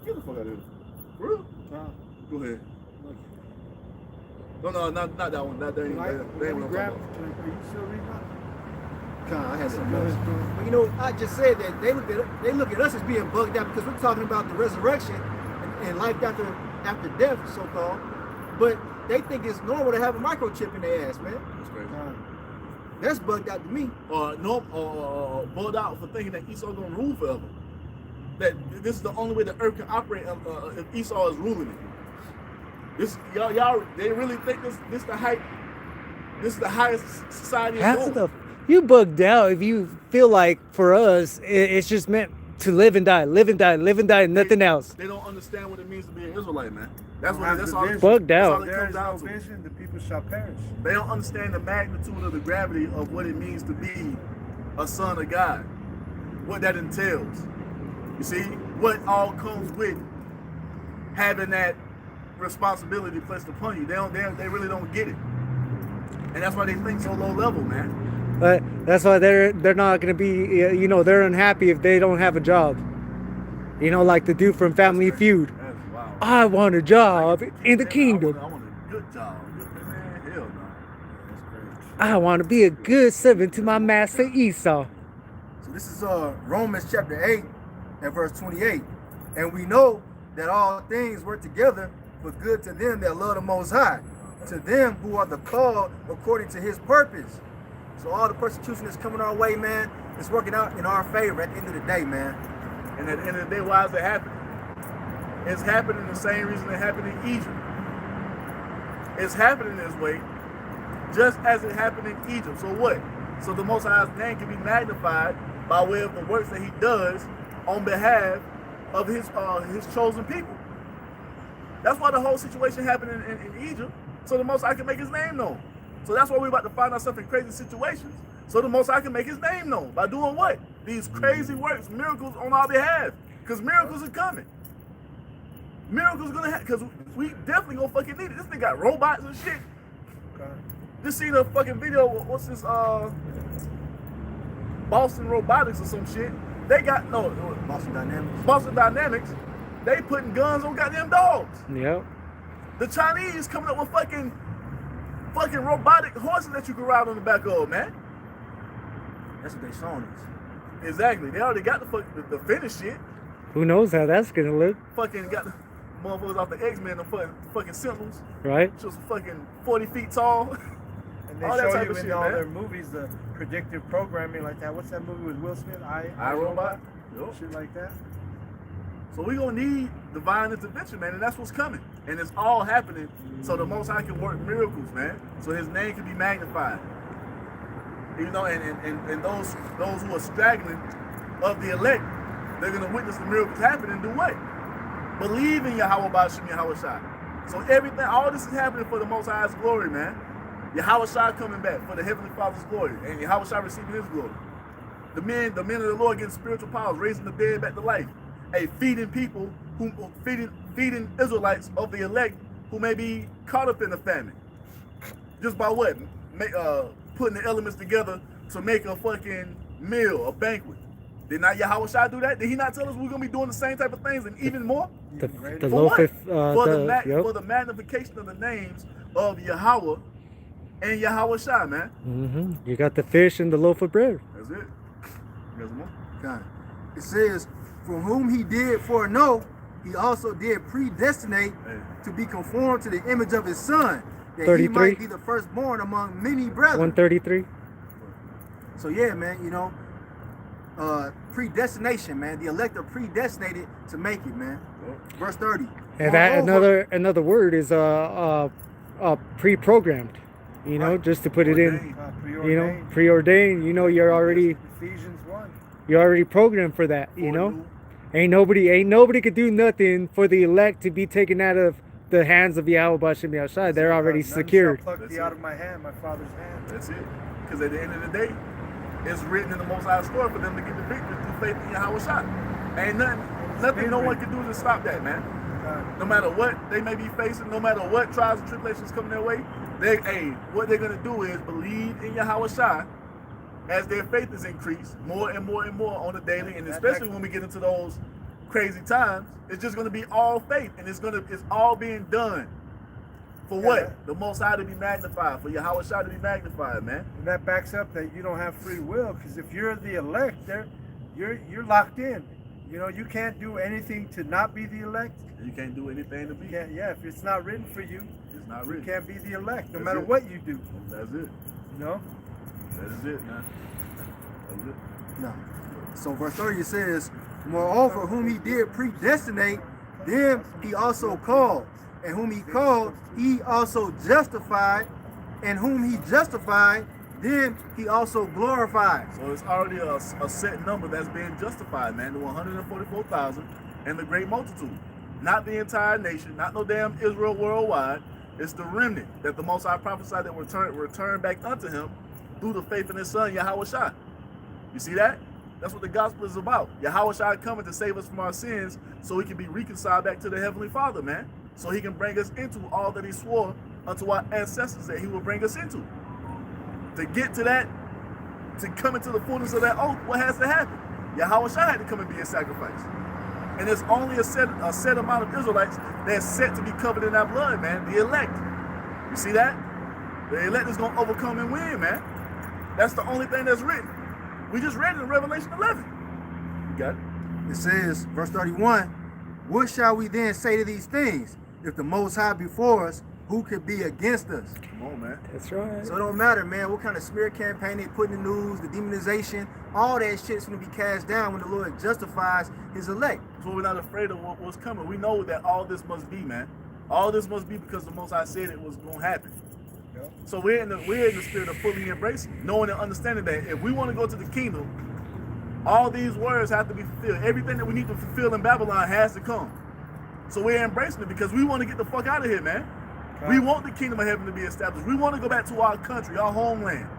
Get the fuck out of here. For real? Go ahead. No, not that one. That ain't what I'm talking about. Are you still reading that? I had something else. But you know, I just said that they look at us as being bugged out because we're talking about the resurrection and life after death, so-called. But they think it's normal to have a microchip in their ass, man. That's crazy. That's bugged out to me. Bugged out for thinking that Esau gonna rule forever. that this is the only way the earth can operate if Esau is ruling it. This y'all they really think this the height. This is the highest society. Half the you bugged out if you feel like for us it's just meant to live and die, live and die, live and die, and nothing else. They don't understand what it means to be an Israelite, man. That's Don't have that's the all. vision. Bugged That's all out. it There comes is down no to. vision, the people shall perish. They don't understand the magnitude of the gravity of what it means to be a son of God, what that entails. You see, what all comes with having that responsibility placed upon you. They really don't get it, and that's why they think so low level, man. But that's why they're not gonna be, you know, they're unhappy if they don't have a job. You know, like the dude from Family Feud. That's wild. I want a job in the kingdom. I want a good job. Man, hell no. That's crazy. I want to be a good servant to my master Esau. So this is Romans chapter 8 and verse 28. And we know that all things work together for good to them that love the Most High, to them who are the called according to his purpose. So all the persecution that's coming our way, man, it's working out in our favor at the end of the day, man. And at the end of the day, why is it happening? It's happening the same reason it happened in Egypt. It's happening this way, just as it happened in Egypt. So what? So the Most High's name can be magnified by way of the works that he does on behalf of his chosen people. That's why the whole situation happened in Egypt, so the Most High can make his name known. So that's why we're about to find ourselves in crazy situations, so the Most High can make his name known by doing what? These crazy works, miracles on our behalf, because miracles are coming. Miracles gonna happen, because we definitely gonna fucking need it. This thing got robots and shit. Just seen a fucking video, what's this, Boston Robotics or some shit. They got, no, Boston Dynamics, they putting guns on goddamn dogs. Yep. The Chinese coming up with fucking robotic horses that you can ride on the back of, man. That's what they showing us. Exactly. They already got the finished shit. Who knows how that's gonna look, Fucking got the motherfuckers off the X-Men, the fucking Sentinels. right? Just fucking 40 feet tall. And they All that show type you of in shit, all man. their movies the predictive programming like that. What's that movie with Will Smith? iRobot. Yup. Shit like that. So we gonna need divine intervention, man, and that's what's coming. And it's all happening so the Most High can work miracles, man. So his name can be magnified. You know, and those who are straggling of the elect, they're gonna witness the miracles happen and do what? Believe in Yahweh Ba'Shem Yahweh Shai. So everything, all this is happening for the Most High's glory, man. Yahweh Shai coming back for the Heavenly Father's glory, and Yahweh Shai receiving his glory. The men of the Lord getting spiritual powers, raising the dead back to life. Hey, feeding people, feeding Israelites of the elect who may be caught up in the famine. Just by what? Putting the elements together to make a fucking meal, a banquet. Did not Yahweh Shai do that? Did he not tell us we're going to be doing the same type of things and even more? The For low what? fifth, For the magnification of the names of Yahweh and Yahweh Shai, man. You got the fish and the loaf of bread. That's it. You got some more? God. It says, from whom he did foreknow, he also did predestinate to be conformed to the image of his son, that 33. he might be the firstborn among many brethren. 133. So yeah, man, you know, predestination, man. The elect are predestinated to make it, man. Verse 30. And that Moreover- another word is pre-programmed. You know, Right. just to put it in. Preordained. You know, preordained. You know, you're already Ephesians 1. programmed for that. You know, ain't nobody could do nothing for the elect to be taken out of the hands of Yahweh Ba'Shem Yahweh Shai. They're already None secured. shall pluck thee out of my hand, my father's hand. That's it. Because at the end of the day, it's written in the Most High story for them to get the victory through faith in Yahweh Shai. Ain't nothing no one can do to stop that, man. No matter what they may be facing, no matter what trials and tribulations come their way, what they're gonna do is believe in Yahweh Shai as their faith is increased more and more and more on a daily, and especially when we get into those crazy times, it's just gonna be all faith, and it's all being done for what? The Most High to be magnified, for Yahweh Shai to be magnified, man. And that backs up that you don't have free will, because if you're the elect, you're locked in. You know, you can't do anything to not be the elect. You can't do anything to be. If it's not written for you, It's not you written. can't be the elect, no That's matter it. what you do. That's it. You know? That is it, man. That's it. No. So verse 30 it says, Moreover, whom he did predestinate, them he also called. And whom he called, he also justified. And whom he justified, then he also glorified. So it's already a set number that's being justified, man. The 144,000 and the great multitude. Not the entire nation, not no damn Israel worldwide. It's the remnant that the Most High prophesied that will return back unto him through the faith in his son, Yahweh Shai. You see that? That's what the gospel is about. Yahweh Shai coming to save us from our sins so we can be reconciled back to the Heavenly Father, man. So he can bring us into all that he swore unto our ancestors that he will bring us into. To get to that, to come into the fullness of that oath, what has to happen? Yahweh Shai had to come and be a sacrifice. And there's only a set amount of Israelites that's set to be covered in that blood, man. The elect. You see that? The elect is going to overcome and win, man. That's the only thing that's written. We just read it in Revelation 11. You got it? It says, verse 31, what shall we then say to these things? If the Most High be for us, who could be against us? Come on, man. That's right. So it don't matter, man, what kind of smear campaign they put in the news, the demonization, all that shit's going to be cast down when the Lord justifies his elect. So we're not afraid of what's coming. We know that all this must be, man. All this must be because the Most High said it was going to happen. Yep. So we're in the spirit of fully embracing, knowing and understanding that if we want to go to the kingdom, all these words have to be fulfilled. Everything that we need to fulfill in Babylon has to come. So we're embracing it because we want to get the fuck out of here, man. Okay. We want the kingdom of heaven to be established. We want to go back to our country, our homeland.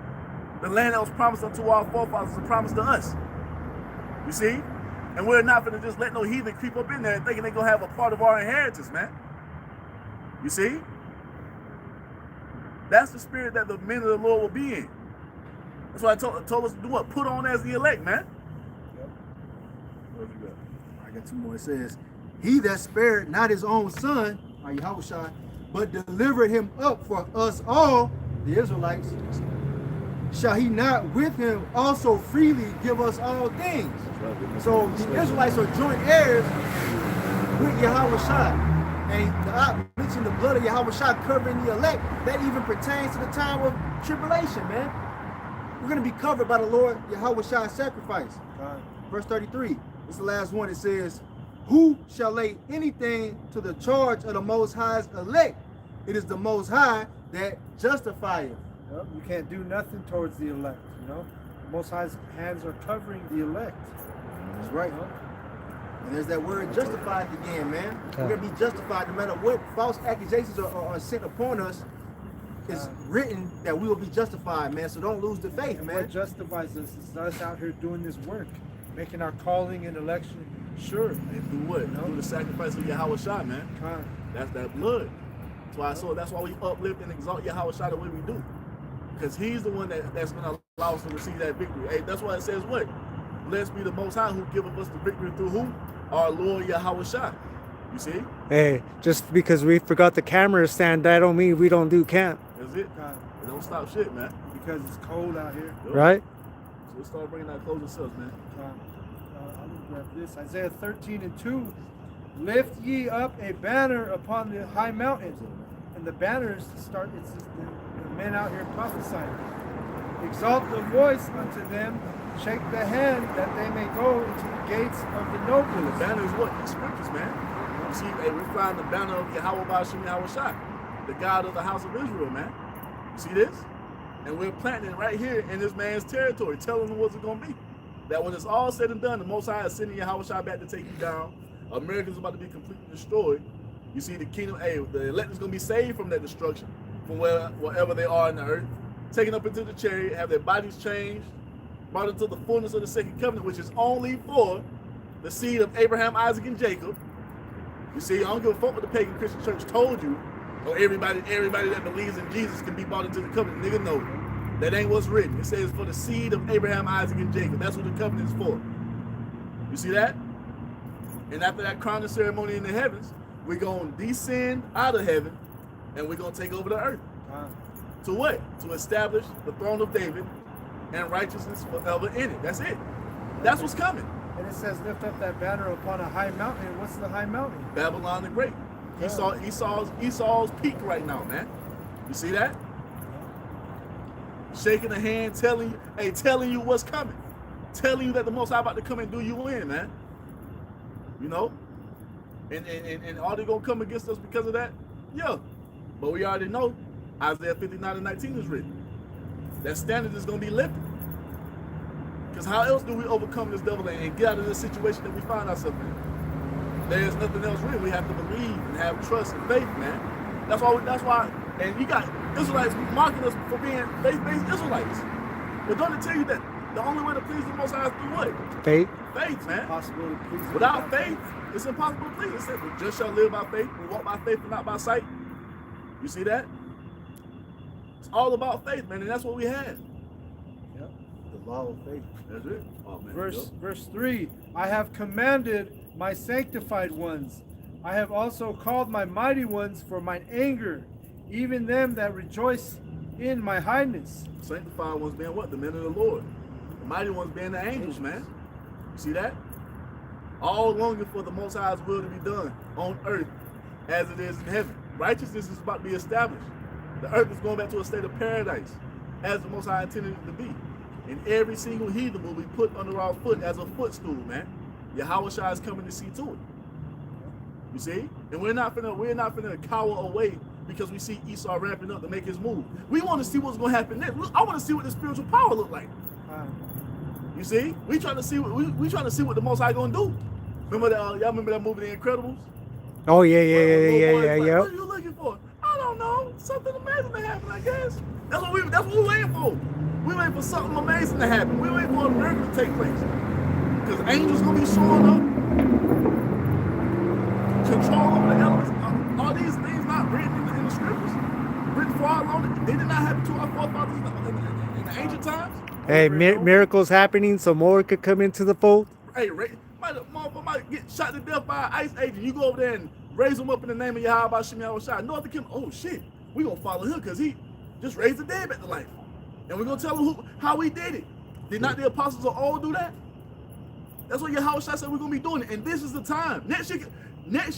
The land that was promised unto our forefathers and promised to us. You see? And we're not going to just let no heathen creep up in there thinking they're going to have a part of our inheritance, man. You see? That's the spirit that the men of the Lord will be in. That's why I told us to do what? Put on as the elect, man. Yep. What you got? I got two more. It says, he that spared not his own son, Yahweh Shai, but delivered him up for us all, the Israelites, shall he not with him also freely give us all things? So the Israelites are joint heirs with Yahweh Shai. And I mentioned the blood of Yahweh Shai covering the elect. That even pertains to the time of tribulation, man. We're going to be covered by the Lord Yahweh Shai's sacrifice. Right. Verse 33, this is the last one. It says, who shall lay anything to the charge of the Most High's elect? It is the Most High that justifieth. Yep. You can't do nothing towards the elect, you know? The Most High's hands are covering the elect. That's right. You know? And there's that word justified again, man. Okay. We're going to be justified no matter what false accusations are sent upon us. It's written that we will be justified, man. So don't lose the faith, And man. what justifies us is us out here doing this work, making our calling and election sure. And through what? Through the sacrifice of Yahweh Shai, man. Kind. That's that blood. That's why we uplift and exalt Yahweh Shai the way we do. Because he's the one that's going to allow us to receive that victory. Hey, that's why it says what? Blessed be the Most High who giveth us the victory through who? Our Lord Yahweh Shai. You see? Hey, just because we forgot the camera stand, that don't mean we don't do camp, That's it. Kind. It don't stop shit, man. Because it's cold out here. Yup. right? So let's start bringing our clothes ourselves, man. I'm going to grab this. Isaiah 13:2. Lift ye up a banner upon the high mountains. And the banners start, it's the men out here prophesying. Exalt the voice unto them, shake the hand that they may go into the gates of the The nobles. banner is what? The scriptures, man. You see, hey, we're flying the banner of Yahweh Ba'ashem Yahweh Shai, the God of the house of Israel, man. You see this? And we're planting it right here in this man's territory, telling him what's it going to be. That when it's all said and done, the Most High is sending Yahweh Shai back to take you down. America's about to be completely destroyed. You see, the kingdom, hey, the elect is going to be saved from that destruction, from wherever they are in the earth, taken up into the chariot, have their bodies changed, brought into the fullness of the second covenant, which is only for the seed of Abraham, Isaac, and Jacob. You see, I don't give a fuck what the pagan Christian church told you, or everybody that believes in Jesus can be brought into the covenant. Nigga, no. That ain't what's written. It says for the seed of Abraham, Isaac, and Jacob. That's what the covenant is for. You see that? And after that crowning ceremony in the heavens, we're going to descend out of heaven, and we're going to take over the earth. To what? To establish the throne of David and righteousness forever in it. That's it. That's what's coming. And it says, lift up that banner upon a high mountain. What's the high mountain? Babylon the Great. Esau's peak right now, man. You see that? Shaking the hand, telling you what's coming. Telling you that the Most High about to come and do you in, man. You know? And are they going to come against us because of that? Yeah. But we already know Isaiah 59:19 is written. That standard is going to be lifted. Because how else do we overcome this devil and get out of this situation that we find ourselves in? There is nothing else real. We have to believe and have trust and faith, man. That's why, and you got Israelites mocking us for being faith-based Israelites. But don't it tell you that the only way to please the Most High is through what? Faith. Faith, man. Impossible to please him Without faith, it's impossible to please. It said, "The just shall live by faith, we walk by faith and not by sight." You see that? It's all about faith, man, and that's what we have. Yep. The law of faith. That's it. Oh, man, Verse 3, I have commanded my sanctified ones. I have also called my mighty ones for mine anger, even them that rejoice in my highness. Sanctified ones being what? The men of the Lord. The mighty ones being the angels, man. You see that? All longing for the Most High's will to be done on earth as it is in heaven. Righteousness is about to be established. The earth is going back to a state of paradise as the Most High intended it to be. And every single heathen will be put under our foot as a footstool, man. Yahweh Shai is coming to see to it. You see? And we're not finna cower away because we see Esau ramping up to make his move. We want to see what's going to happen next. I want to see what the spiritual power look like. You see? We trying to see what the Most High gonna do. Remember that? Y'all remember that movie, The Incredibles? Oh yeah. What are you looking for? I don't know. Something amazing to happen, I guess. That's what we waiting for. We waiting for something amazing to happen. We waiting for a miracle to take place. Because angels gonna be showing up. Control over the elements. Are these things not written in the scriptures? Written far along? They did not happen to our forefathers in the ancient times? Hey, miracles happening, so more could come into the fold. Hey, motherfucker might get shot to death by an ICE agent. You go over there and raise him up in the name of Yahweh Shem Yahweh Shai. No other can. Oh shit, we gonna follow him because he just raised the dead back to life, and we're gonna tell him how he did it. Did not the apostles of old do that? That's what Yahweh Shai said we're gonna be doing it, and this is the time. Next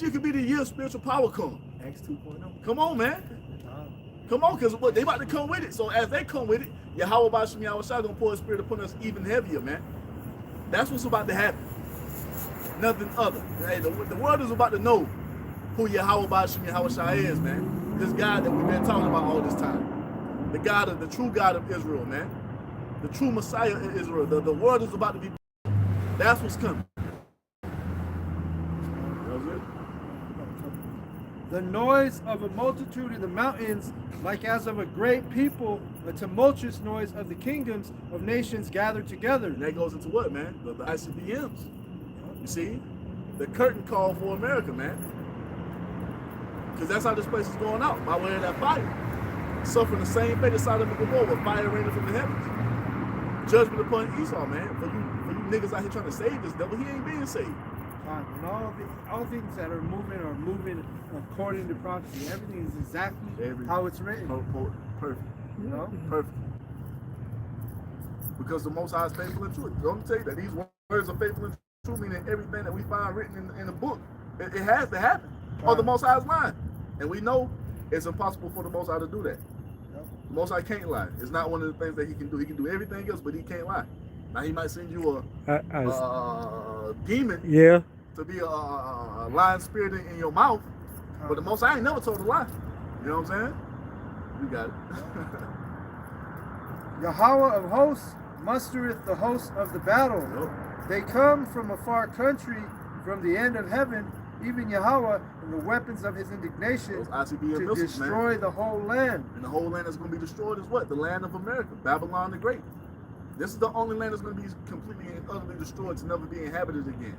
year could be the year of spiritual power come. Acts 2.0. Come on, man. Come on, because they about to come with it. So as they come with it, Yahweh Shem Yahweh Shai gonna pour his spirit upon us even heavier, man. That's what's about to happen. Nothing other. Hey, the world is about to know who Yahweh Shem Yahweh Shai is, man. This God that we've been talking about all this time. The true God of Israel, man. The true Messiah of Israel. The world is about to be. That's what's coming. That was it. The noise of a multitude in the mountains, like as of a great people, a tumultuous noise of the kingdoms of nations gathered together. And that goes into what, man? The ICBMs. You see? The curtain call for America, man. Because that's how this place is going out, by way of that fire. Suffering the same fate as Sodom and Gomorrah, with fire raining from the heavens. Judgment upon Esau, man. For you niggas out here trying to save this devil, he ain't being saved. And all things that are moving according to prophecy. Everything is exactly how it's written. Perfect. You know? Perfect. Because the Most High is faithful and true. Let me tell you that these words are faithful and true, meaning everything that we find written in the book, it has to happen. Or the Most High's line. And we know it's impossible for the Most High to do that. The Most High can't lie. It's not one of the things that he can do. He can do everything else, but he can't lie. Now he might send you a demon. Yeah. To be a lying spirit in your mouth, but the Most High ain't never told a lie. You know what I'm saying? You got it. Yahweh of hosts mustereth the hosts of the battle. Yep. They come from a far country, from the end of heaven, even Yahweh, and the weapons of his indignation to destroy the whole land. And the whole land that's going to be destroyed is what? The land of America, Babylon the Great. This is the only land that's going to be completely and utterly destroyed to never be inhabited again.